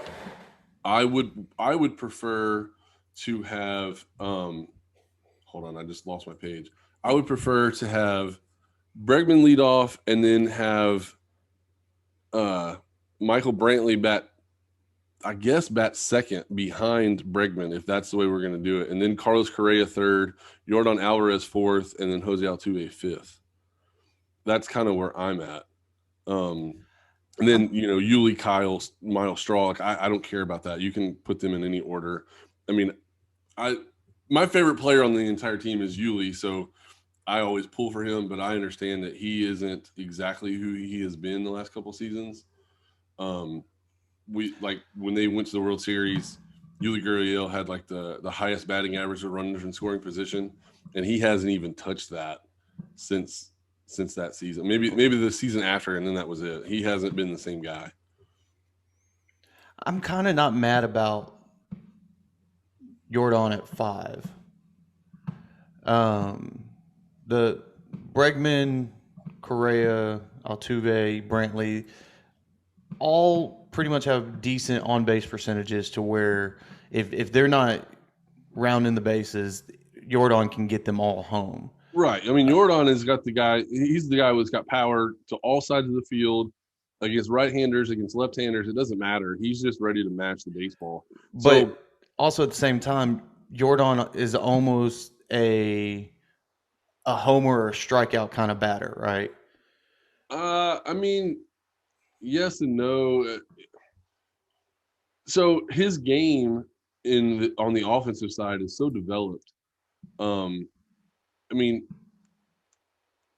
I would prefer to have. Hold on, I just lost my page. I would prefer to have Bregman lead off and then have Michael Brantley bat second behind Bregman, if that's the way we're going to do it. And then Carlos Correa third, Yordan Alvarez fourth, and then Jose Altuve fifth. That's kind of where I'm at. And then, Yuli, Kyle, Miles Straw, I don't care about that. You can put them in any order. I mean, my favorite player on the entire team is Yuli, so I always pull for him, but I understand that he isn't exactly who he has been the last couple seasons. We when they went to the World Series, Yuli Gurriel had like the highest batting average of runners in scoring position, and he hasn't even touched that since that season. Maybe the season after, and then that was it. He hasn't been the same guy. I'm kind of not mad about Yordan at 5. The Bregman, Correa, Altuve, Brantley, all pretty much have decent on-base percentages to where if they're not rounding the bases, Yordan can get them all home. Right. I mean, Yordan has got the guy. He's the guy who's got power to all sides of the field against right-handers, against left-handers. It doesn't matter. He's just ready to match the baseball. But also at the same time, Yordan is almost a homer or strikeout kind of batter, right? I mean, yes and no. So his game on the offensive side is so developed. I mean,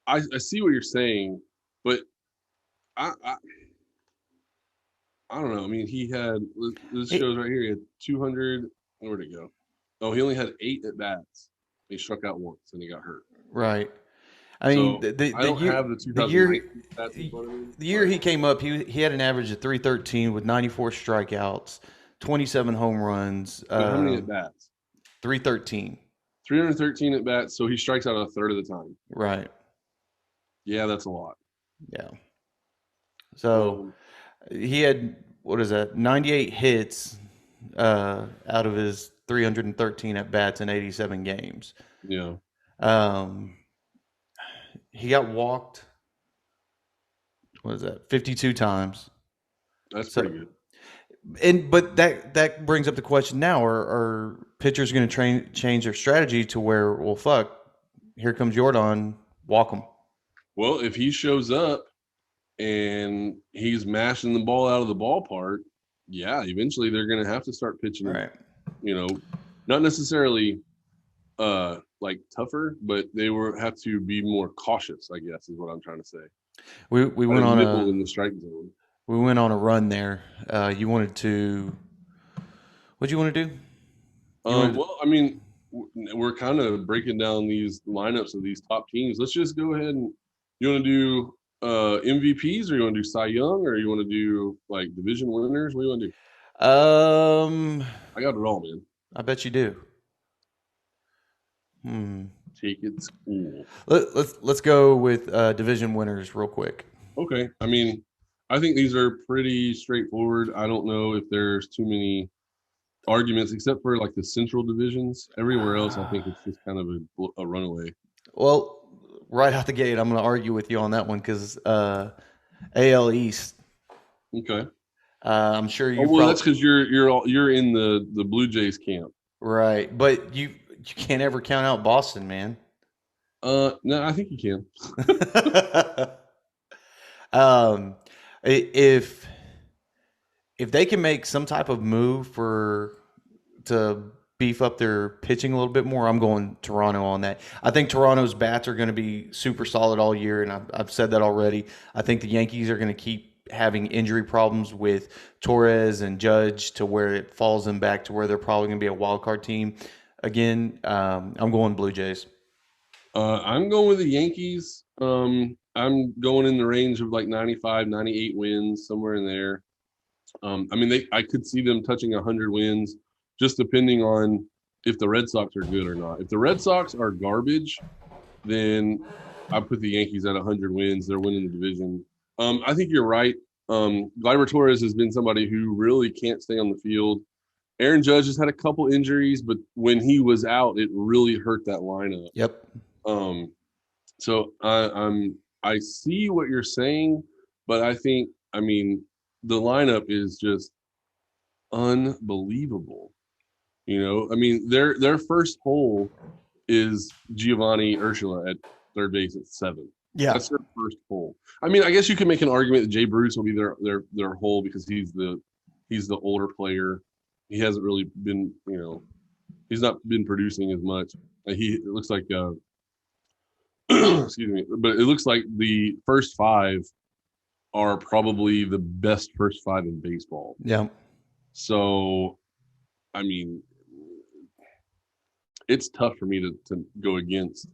I see what you're saying, but I don't know. I mean, he had this shows right here. He had 200. Where'd it go? Oh, he only had 8 at bats. He struck out once and he got hurt. Right. I mean, so I don't have the 2019 stats in front of me. The year he came up, he had an average of 313 with 94 strikeouts, 27 home runs. How many at bats? 313. 313 at bats, so he strikes out a third of the time. Right. Yeah, that's a lot. Yeah. So he had, 98 hits out of his 313 at bats in 87 games. Yeah. He got walked. 52 times. That's pretty good. But that brings up the question now: Are pitchers going to change their strategy to where, well, fuck, here comes Yordan, walk him? Well, if he shows up and he's mashing the ball out of the ballpark, yeah, eventually they're going to have to start pitching. Right. Not necessarily like tougher, but they have to be more cautious, I guess, is what I'm trying to say. We went on in the strike zone. We went on a run there. What'd you want to do? Well, I mean, we're kind of breaking down these lineups of these top teams. Let's just go ahead and, you want to do MVPs, or you want to do Cy Young, or you want to do like division winners? What do you want to do? I got it all, man. I bet you do. Take it school. Let's go with division winners real quick. Okay. I mean, I think these are pretty straightforward. I don't know if there's too many arguments, except for like the central divisions. Everywhere else, I think it's just kind of a runaway. Well, right out the gate, I'm going to argue with you on that one because AL East. Okay. I'm sure you. That's because you're in the Blue Jays camp, right? But you can't ever count out Boston, man. No, I think you can. If they can make some type of move to beef up their pitching a little bit more, I'm going Toronto on that. I think Toronto's bats are going to be super solid all year, and I've said that already. I think the Yankees are going to keep having injury problems with Torres and Judge to where it falls them back to where they're probably going to be a wild card team again. I'm going Blue Jays. I'm going with the Yankees. I'm going in the range of like 95, 98 wins, somewhere in there. I mean, I could see them touching 100 wins, just depending on if the Red Sox are good or not. If the Red Sox are garbage, then I put the Yankees at 100 wins. They're winning the division. I think you're right. Gleyber Torres has been somebody who really can't stay on the field. Aaron Judge has had a couple injuries, but when he was out, it really hurt that lineup. Yep. So I see what you're saying, but I mean, the lineup is just unbelievable. You know, I mean, their first hole is Giovanni Urshela at third base at 7. Yeah. That's their first hole. I mean, I guess you could make an argument that Jay Bruce will be their hole because he's the older player. He hasn't really been, you know, he's not been producing as much. It looks like excuse me, but it looks like the first 5 are probably the best first 5 in baseball. Yeah. So, I mean, it's tough for me to go against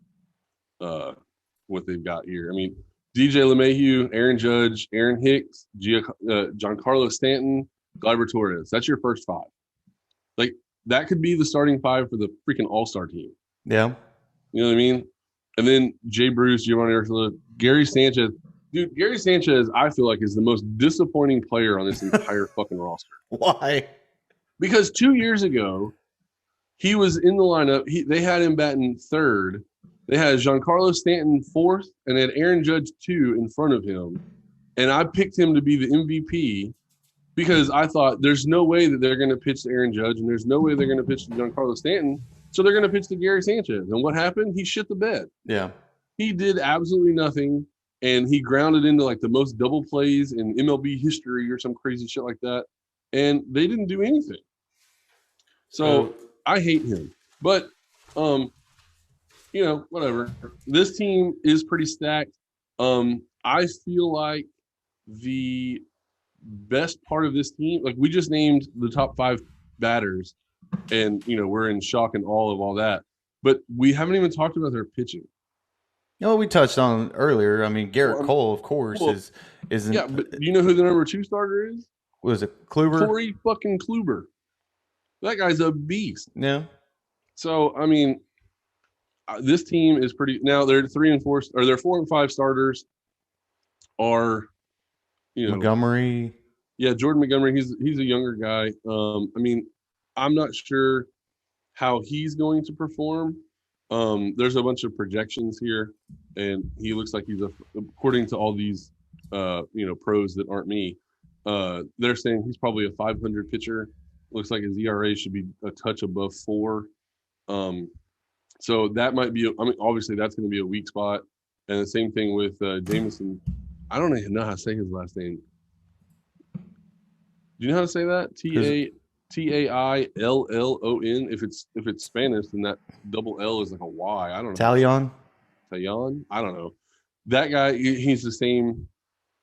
what they've got here. I mean, DJ LeMahieu, Aaron Judge, Aaron Hicks, Giancarlo Stanton, Gleyber Torres. That's your first 5. Like, that could be the starting 5 for the freaking all-star team. Yeah. You know what I mean? And then Jay Bruce, Giovanni Urshela, Gary Sanchez. Dude, Gary Sanchez, I feel like, is the most disappointing player on this entire fucking roster. Why? Because 2 years ago, he was in the lineup. They had him batting 3rd. They had Giancarlo Stanton 4th, and they had Aaron Judge 2 in front of him. And I picked him to be the MVP because I thought there's no way that they're going to pitch to Aaron Judge, and there's no way they're going to pitch to Giancarlo Stanton. So they're going to pitch to Gary Sanchez. And what happened? He shit the bed. Yeah. He did absolutely nothing, and he grounded into like the most double plays in MLB history or some crazy shit like that. And they didn't do anything. So I hate him. But, you know, whatever. This team is pretty stacked. I feel like the best part of this team, like we just named the top 5 batters, and, you know, we're in shock and awe of all that. But we haven't even talked about their pitching. You know, we touched on earlier. I mean, Garrett Cole, of course, isn't. Yeah, but do you know who the number 2 starter is? Was it Kluber? Corey fucking Kluber. That guy's a beast. Yeah. So, I mean, this team is pretty. Now they're 3 and 4, or their 4 and 5 starters are, you know, Montgomery. Yeah, Jordan Montgomery. He's a younger guy. I mean, I'm not sure how he's going to perform. There's a bunch of projections here, and he looks like he's according to all these, you know, pros that aren't me. They're saying he's probably a 500 pitcher. Looks like his ERA should be a touch above 4. So that might be. I mean, obviously that's going to be a weak spot. And the same thing with Jameson. I don't even know how to say his last name. Do you know how to say that? Taillon. If it's Spanish, then that double L is like a Y. I don't know. Talion. I don't know. That guy, he's the same.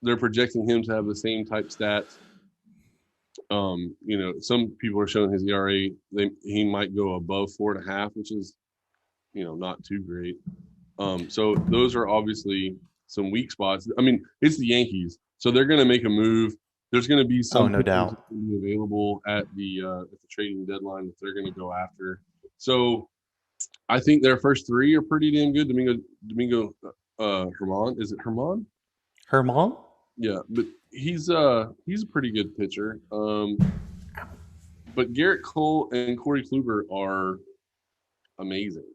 They're projecting him to have the same type stats. You know, some people are showing his ERA. He might go above 4.5, which is, you know, not too great. So those are obviously some weak spots. I mean, it's the Yankees, so they're going to make a move. There's going to be some no doubt available at the trading deadline that they're going to go after. So I think their first 3 are pretty damn good. Domingo Herman, is it Herman? Herman? Yeah, but he's a pretty good pitcher. But Garrett Cole and Corey Kluber are amazing.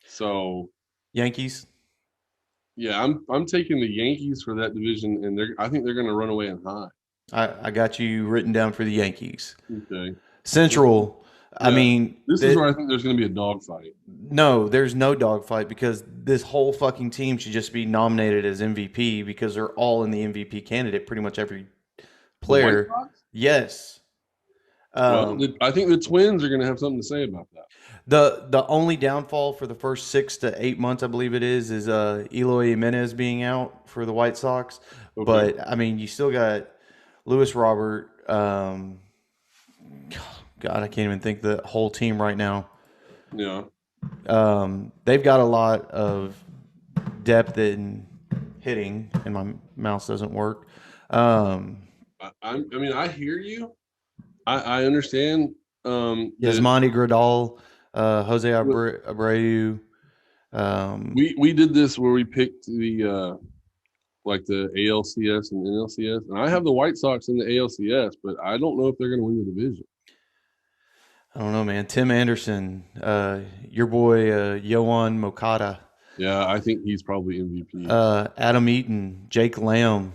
So Yankees. Yeah, I'm taking the Yankees for that division, and I think they're going to run away and high. I got you written down for the Yankees. Okay. Central. Yeah. I mean, this is where I think there's going to be a dogfight. No, there's no dogfight because this whole fucking team should just be nominated as MVP because they're all in the MVP candidate. Pretty much every player. The White Sox? Yes. Well, I think the Twins are going to have something to say about that. The only downfall for the first 6 to 8 months, I believe it is Eloy Jimenez being out for the White Sox. Okay. But I mean, you still got Lewis Robert. God, I can't even think the whole team right now. Yeah. They've got a lot of depth in hitting, and my mouse doesn't work. I mean, I hear you. I understand. That Yasmani Gradal, Jose Abreu. we did this where we picked the like the ALCS and NLCS, and I have the White Sox in the ALCS, but I don't know if they're going to win the division. I don't know, man. Tim Anderson, your boy Yohan Moncada, Yeah, I think he's probably MVP. Adam Eaton, Jake Lamb,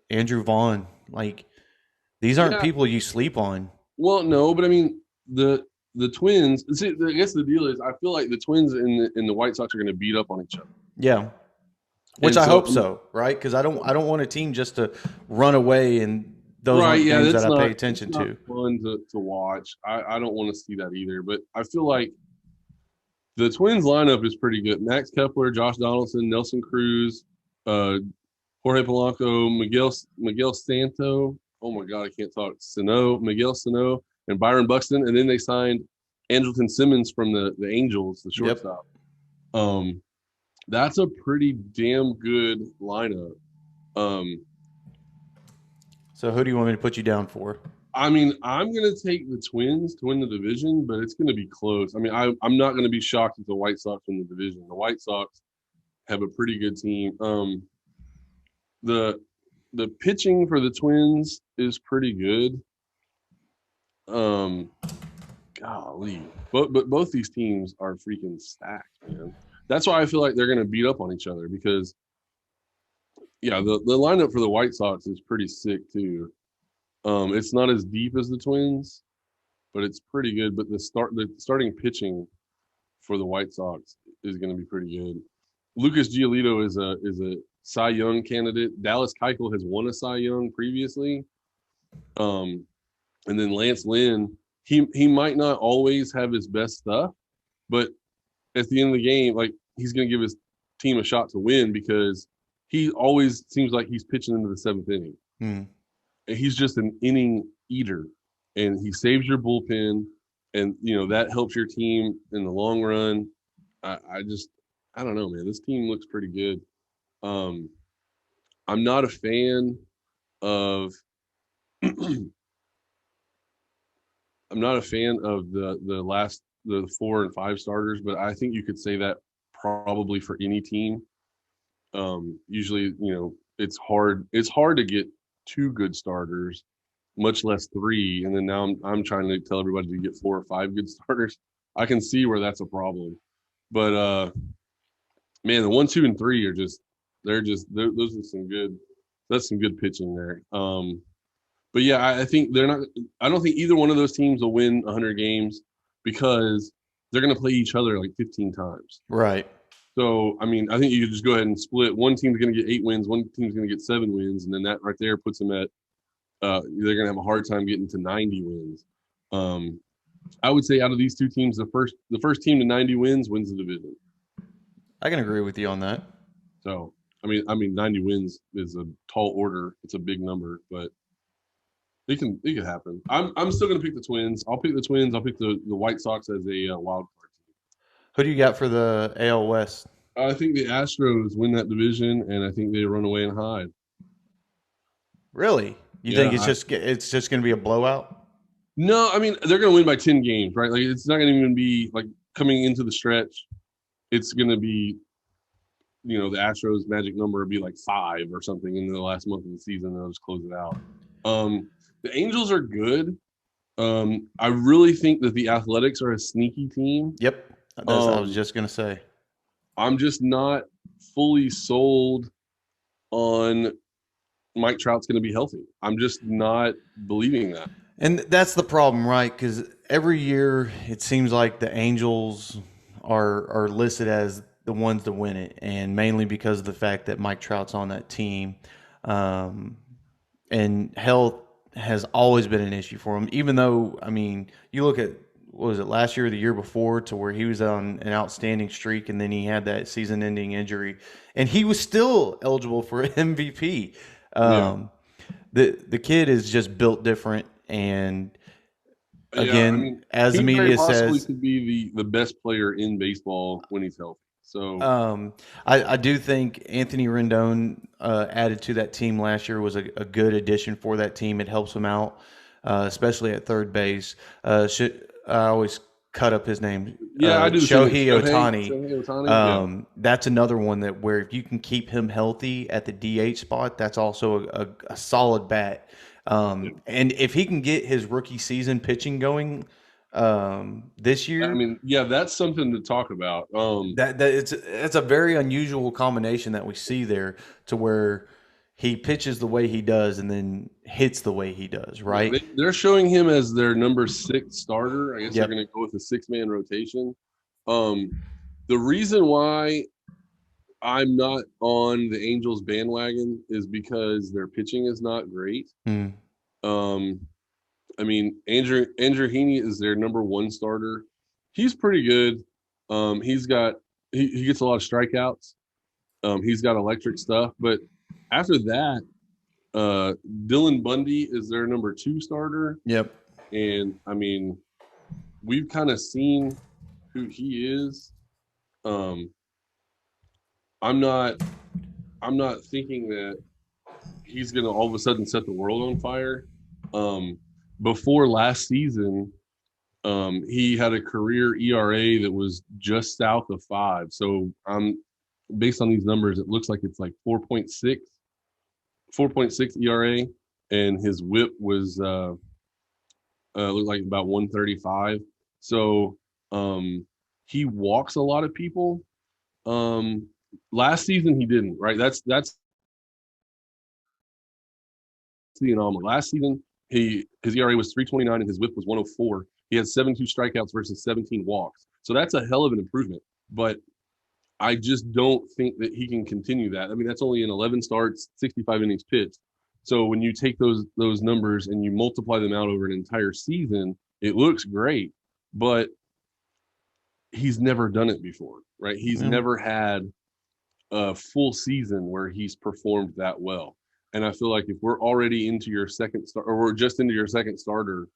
Andrew Vaughn. Like, these aren't Yeah. people you sleep on. Well, no, but I mean the Twins. See, I guess the deal is, I feel like the Twins and the White Sox are going to beat up on each other. Yeah, which And I so, hope so, right? Because I don't want a team just to run away, and those right, aren't yeah, games that's that I not pay attention it's not to. fun to watch. I don't want to see that either. But I feel like the Twins lineup is pretty good. Max Kepler, Josh Donaldson, Nelson Cruz, uh, Jorge Polanco, Miguel Santo. Oh my God, I can't talk. Miguel Sano, and Byron Buxton, and then they signed Andrelton Simmons from the Angels, the Yep. shortstop. Um, that's a pretty damn good lineup. Um, So who do you want me to put you down for? I mean, I'm gonna take the Twins to win the division, but it's gonna be close. I mean, I'm not gonna be shocked if the White Sox win the division. The White Sox have a pretty good team. The the pitching for the Twins is pretty good. Um, golly, but both these teams are freaking stacked, man. That's why I feel like they're gonna beat up on each other because yeah, the lineup for the White Sox is pretty sick too. It's not as deep as the Twins, but it's pretty good. But the starting pitching for the White Sox is going to be pretty good. Lucas Giolito is a Cy Young candidate. Dallas Keuchel has won a Cy Young previously. And then Lance Lynn, he might not always have his best stuff, but at the end of the game, like, he's going to give his team a shot to win because he always seems like he's pitching into the seventh inning. And he's just an inning eater, and he saves your bullpen, and that helps your team in the long run. I don't know, man. This team looks pretty good. I'm not a fan of I'm not a fan of the 4 and 5 starters, but I think you could say that probably for any team. Usually, it's hard to get 2 good starters, much less 3. And then now I'm trying to tell everybody to get 4 or 5 good starters. I can see where that's a problem. But man, the 1, 2, and 3 are just those are some good pitching there. But yeah, I think they're not. I don't think either one of those teams will win 100 games because they're going to play each other like 15 times. Right. So, I mean, I think you could just go ahead and split. One team's going to get 8 wins, one team's going to get 7 wins, and then that right there puts them at they're going to have a hard time getting to 90 wins. I would say out of these two teams, the first team to 90 wins wins the division. I can agree with you on that. So, I mean, 90 wins is a tall order. It's a big number, but it can happen. I'm still going to pick the Twins. I'll pick the Twins. I'll pick the White Sox as a wild card team. Who do you got for the AL West? I think the Astros win that division, and I think they run away and hide. Really? You think it's just going to be a blowout? No, I mean, they're going to win by 10 games, right? Like, it's not going to even be like coming into the stretch. It's going to be, the Astros magic number would be like 5 or something in the last month of the season. And they'll just close it out. The Angels are good. I really think that the Athletics are a sneaky team. Yep. I was just going to say. I'm just not fully sold on Mike Trout's going to be healthy. I'm just not believing that. And that's the problem, right? Because every year it seems like the Angels are listed as the ones to win it, and mainly because of the fact that Mike Trout's on that team. And health has always been an issue for him, even though, I mean, you look at what was it, last year or the year before, to where he was on an outstanding streak, and then he had that season-ending injury, and he was still eligible for MVP. Yeah. The kid is just built different, and Yeah, I again, mean, as the he very media possibly says, could be the best player in baseball when he's healthy. So I do think Anthony Rendon added to that team last year was a good addition for that team. It helps him out, especially at third base. I always cut up his name. yeah, I do the same thing. Shohei Ohtani. Shohei Ohtani. Yeah, That's another one that where if you can keep him healthy at the DH spot, that's also a solid bat. yeah. And if he can get his rookie season pitching going this I year, mean, yeah, that's something to talk about. that it's a very unusual combination that we see there, to where he pitches the way he does and then hits the way he does, Yeah, right? they're showing him as their number 6 starter. I guess they're Yep. going to go with a 6-man rotation. The reason why I'm not on the Angels bandwagon is because their pitching is not great. Mm. Um, I mean, Andrew Heaney is their number 1 starter. He's pretty good. He gets a lot of strikeouts. He's got electric stuff, but after that, Dylan Bundy is their number 2 starter. Yep. And I mean, we've kind of seen who he is. I'm not thinking that he's going to all of a sudden set the world on fire. Before last season, he had a career ERA that was just south of 5. So based on these numbers, it looks like it's like 4.6 ERA, and his WHIP was looked like about 135. So he walks a lot of people. Last season he didn't, right? That's the anomaly. Last season his ERA was 3.29 and his WHIP was 104. He had 72 strikeouts versus 17 walks. So that's a hell of an improvement. But I just don't think that he can continue that. I mean, that's only in 11 starts, 65 innings pitched. So when you take those numbers and you multiply them out over an entire season, it looks great. But he's never done it before, right? He's never had a full season where he's performed that well. And I feel like if we're already into your second start, or we're just into your second starter,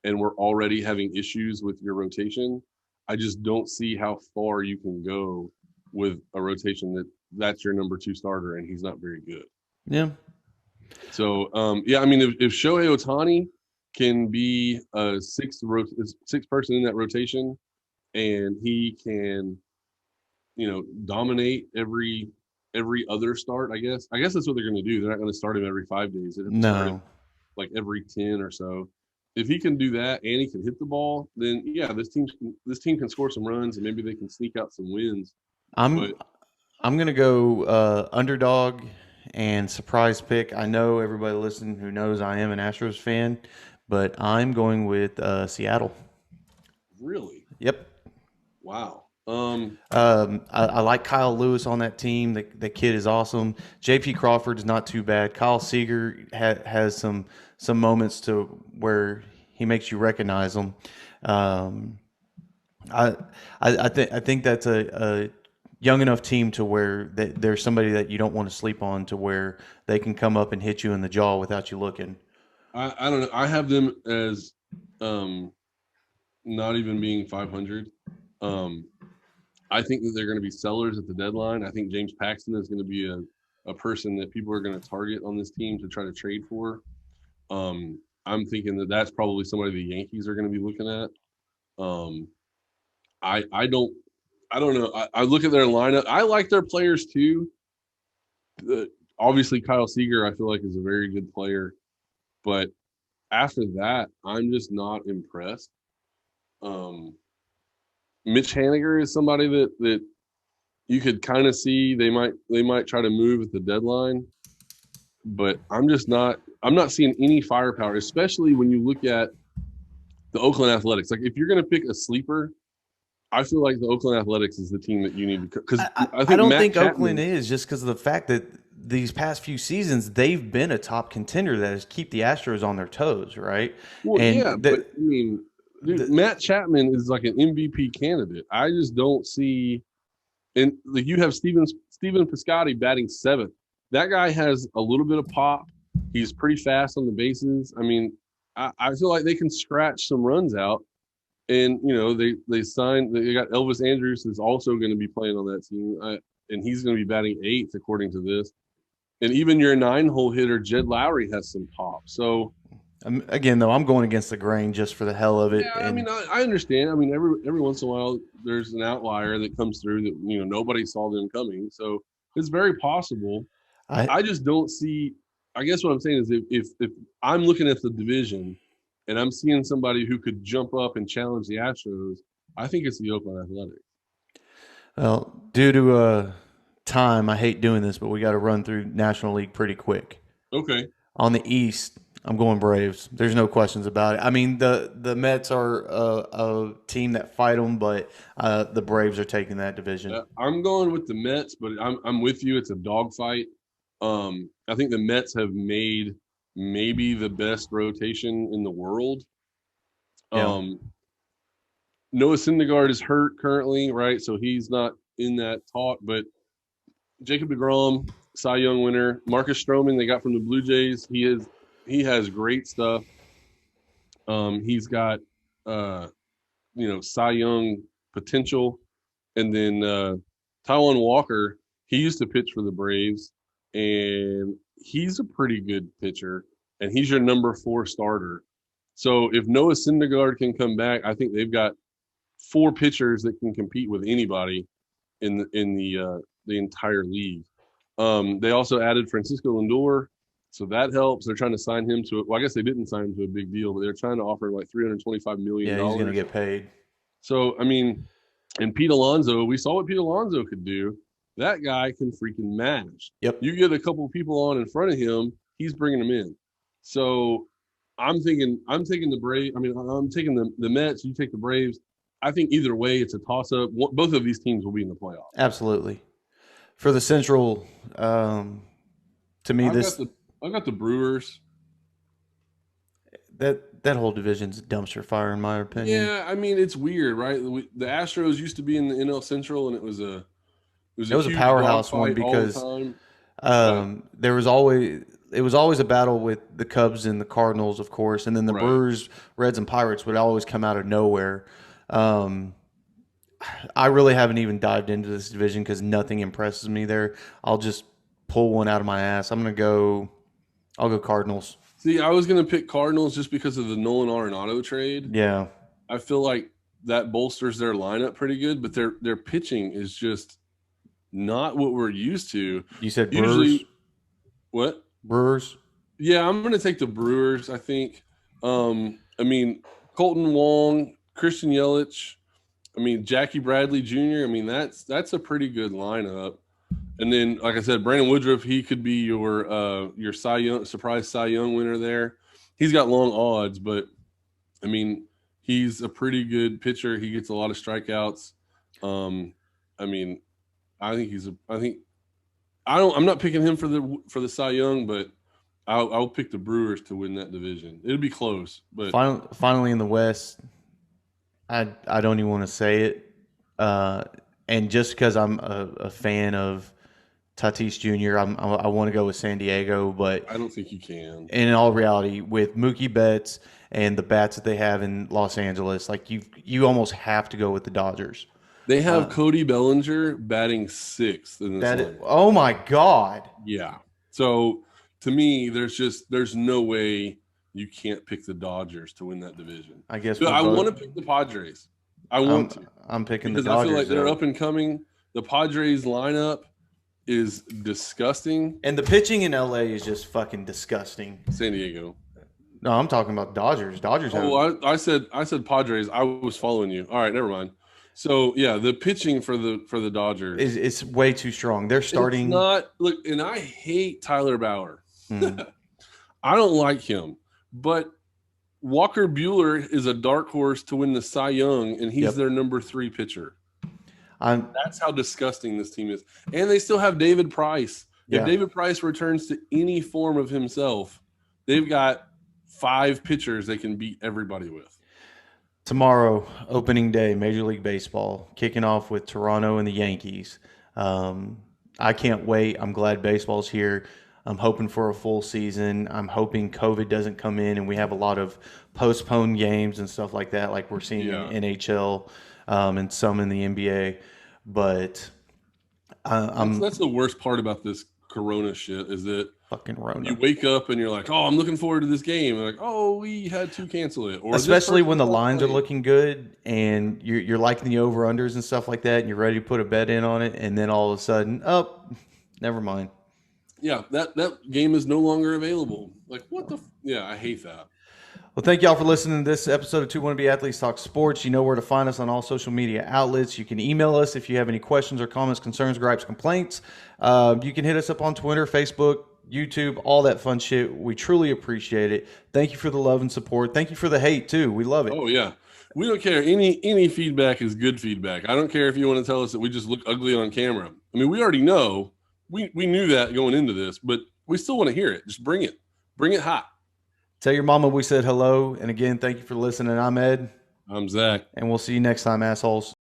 and we're already having issues with your rotation, I just don't see how far you can go with a rotation that's your number 2 starter and he's not very good. Yeah. So yeah, I mean, if Shohei Ohtani can be a sixth person in that rotation, and he can, dominate every other start, I guess that's what they're going to do. They're not going to start him every 5 days. They're going to start him like every 10 or so. If he can do that and he can hit the ball, then yeah, this team can score some runs and maybe they can sneak out some wins. I'm gonna go underdog and surprise pick. I know everybody listening who knows I am an Astros fan, but I'm going with Seattle. Really? Yep. Wow. I like Kyle Lewis on that team. The kid is awesome. J.P. Crawford's not too bad. Kyle Seager has some moments to where he makes you recognize him. I think that's a young enough team to where there's somebody that you don't want to sleep on, to where they can come up and hit you in the jaw without you looking. I don't know. I have them as not even being 500. I think that they're going to be sellers at the deadline. I think James Paxton is going to be a person that people are going to target on this team to try to trade for. I'm thinking that that's probably somebody the Yankees are going to be looking at. I don't know. I look at their lineup. I like their players too. Obviously, Kyle Seager, I feel like, is a very good player. But after that, I'm just not impressed. Mitch Haniger is somebody that you could kind of see they might try to move at the deadline, but I'm not seeing any firepower, especially when you look at the Oakland Athletics. Like, if you're going to pick a sleeper, I feel like the Oakland Athletics is the team that you need to, because I don't think Oakland is, just because of the fact that these past few seasons they've been a top contender that has keep the Astros on their toes, right? Well, and yeah, but I mean, Dude, Matt Chapman is like an MVP candidate. I just don't see. And like you have Steven Piscotty batting 7th. That guy has a little bit of pop. He's pretty fast on the bases. I mean, I feel like they can scratch some runs out. And they signed. They got Elvis Andrus is also going to be playing on that team, and he's going to be batting 8th according to this. And even your 9-hole hitter Jed Lowry has some pop. So again, though, I'm going against the grain just for the hell of it. yeah, I mean, I understand. I mean, every once in a while, there's an outlier that comes through that nobody saw them coming. So it's very possible. I just don't see. I guess what I'm saying is if I'm looking at the division and I'm seeing somebody who could jump up and challenge the Astros, I think it's the Oakland Athletics. Well, due to time, I hate doing this, but we got to run through National League pretty quick. Okay. On the East, I'm going Braves. There's no questions about it. I mean, the Mets are a team that fight them, but the Braves are taking that division. I'm going with the Mets, but I'm with you. It's a dogfight. I think the Mets have made maybe the best rotation in the world. Yeah. Noah Syndergaard is hurt currently, right? So he's not in that talk. But Jacob deGrom, Cy Young winner, Marcus Stroman, they got from the Blue Jays. He has great stuff. He's got Cy Young potential, and then Taijuan Walker. He used to pitch for the Braves, and he's a pretty good pitcher, and he's your number 4 starter. So if Noah Syndergaard can come back, I think they've got 4 pitchers that can compete with anybody in the entire league. They also added Francisco Lindor, so that helps. They're trying to sign him to – well, I guess they didn't sign him to a big deal, but they're trying to offer like $325 million. Yeah, he's going to get paid. So, I mean, and Pete Alonso, we saw what Pete Alonso could do. That guy can freaking mash. Yep. You get a couple of people on in front of him, he's bringing them in. So I'm taking the Braves. I mean, I'm taking the Mets. You take the Braves. I think either way, it's a toss-up. Both of these teams will be in the playoffs. Absolutely. For the Central, to me, I've got the Brewers. That whole division's a dumpster fire, in my opinion. Yeah, I mean, it's weird, right? The Astros used to be in the NL Central, and it was a powerhouse one because there was always a battle with the Cubs and the Cardinals, of course, and then the Brewers, Reds, and Pirates would always come out of nowhere. I really haven't even dived into this division because nothing impresses me there. I'll just pull one out of my ass. I'll go Cardinals. See, I was going to pick Cardinals just because of the Nolan Arenado trade. Yeah. I feel like that bolsters their lineup pretty good, but their pitching is just not what we're used to. You said Brewers? What? Brewers? Yeah, I'm going to take the Brewers, I think. I mean, Colton Wong, Christian Yelich, Jackie Bradley Jr., that's a pretty good lineup. And then, like I said, Brandon Woodruff, he could be your surprise Cy Young winner there. He's got long odds, but he's a pretty good pitcher. He gets a lot of strikeouts. I'm not picking him for the Cy Young, but I'll pick the Brewers to win that division. It'll be close, but finally in the West, I don't even want to say it, and just because I'm a fan of Tatis Jr., I want to go with San Diego, but I don't think you can. In all reality, with Mookie Betts and the bats that they have in Los Angeles, like you almost have to go with the Dodgers. They have Cody Bellinger batting 6th in this lineup. Oh my God! Yeah. So to me, there's no way you can't pick the Dodgers to win that division. I guess I want to pick the Padres. I'm picking because the Dodgers. I feel like they're up and coming. The Padres lineup is disgusting, and the pitching in LA is just fucking disgusting. San Diego. No, I'm talking about Dodgers. Dodgers. I said Padres. I was following you. All right, never mind. So yeah, the pitching for the Dodgers it's way too strong. They're starting. It's not look, and I hate Tyler Bauer. I don't like him, but Walker Buehler is a dark horse to win the Cy Young, and he's their number 3 pitcher. That's how disgusting this team is. And they still have David Price. If David Price returns to any form of himself, they've got 5 pitchers they can beat everybody with. Tomorrow, opening day, Major League Baseball, kicking off with Toronto and the Yankees. Um, I can't wait. I'm glad baseball's here. I'm hoping for a full season. I'm hoping COVID doesn't come in and we have a lot of postponed games and stuff like that, like we're seeing in Yeah, NHL and some in the NBA. But that's I'm that's the worst part about this Corona shit is that fucking you Rona. wake up and you're like, oh, I'm looking forward to this game. And like, oh, we had to cancel it, or this Especially when person's the not lines are playing. looking good and you're liking the over unders and stuff like that, and you're ready to put a bet in on it, and then all of a sudden, oh, never mind. Yeah, that game is no longer available. Like, what the? Yeah, I hate that. Well, thank y'all for listening to this episode of Two Wannabe Athletes Talk Sports. You know where to find us on all social media outlets. You can email us if you have any questions or comments, concerns, gripes, complaints. You can hit us up on Twitter, Facebook, YouTube, all that fun shit. We truly appreciate it. Thank you for the love and support. Thank you for the hate too. We love it. Oh yeah, we don't care. Any feedback is good feedback. I don't care if you want to tell us that we just look ugly on camera. I mean, we already know. We knew that going into this, but we still want to hear it. Just bring it hot. Tell your mama we said hello. And again, thank you for listening. I'm Ed, I'm Zach. and we'll see you next time, assholes.